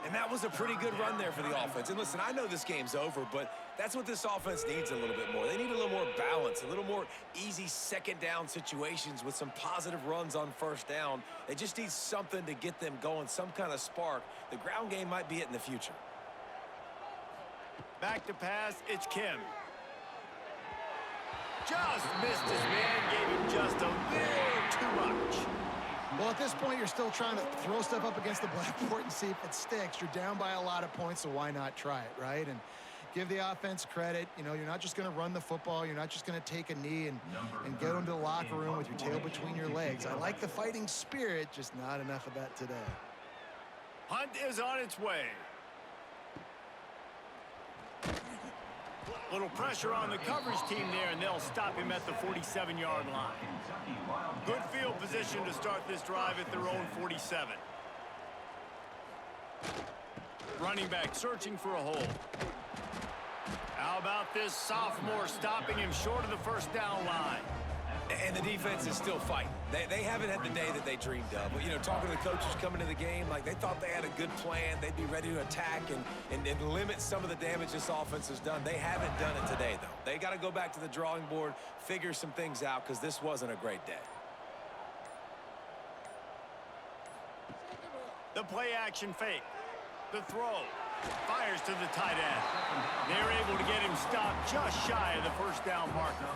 S3: And that was a pretty good run there for the offense. And listen, I know this game's over, but that's what this offense needs a little bit more. They need a little more balance, a little more easy second down situations with some positive runs on first down. They just need something to get them going, some kind of spark. The ground game might be it in the future.
S1: Back to pass, it's Kim. Just missed his man, gave him just a little too much.
S2: Well, at this point, you're still trying to throw stuff up against the blackboard and see if it sticks. You're down by a lot of points, so why not try it, right? And give the offense credit. You know, you're not just going to run the football. You're not just going to take a knee and go into the locker room with your tail between your legs. I like the fighting spirit, just not enough of that today.
S1: Hunt is on its way. Little pressure on the coverage team there, and they'll stop him at the 47-yard line. Good field position to start this drive at their own 47. Running back searching for a hole. How about this sophomore stopping him short of the first down line?
S3: And the defense is still fighting. They haven't had the day that they dreamed of. But, you know, talking to the coaches coming to the game, like they thought they had a good plan. They'd be ready to attack and limit some of the damage this offense has done. They haven't done it today, though. They got to go back to the drawing board, figure some things out, because this wasn't a great day.
S1: The play action fake. The throw. Fires to the tight end. They were able to get him stopped just shy of the first down marker.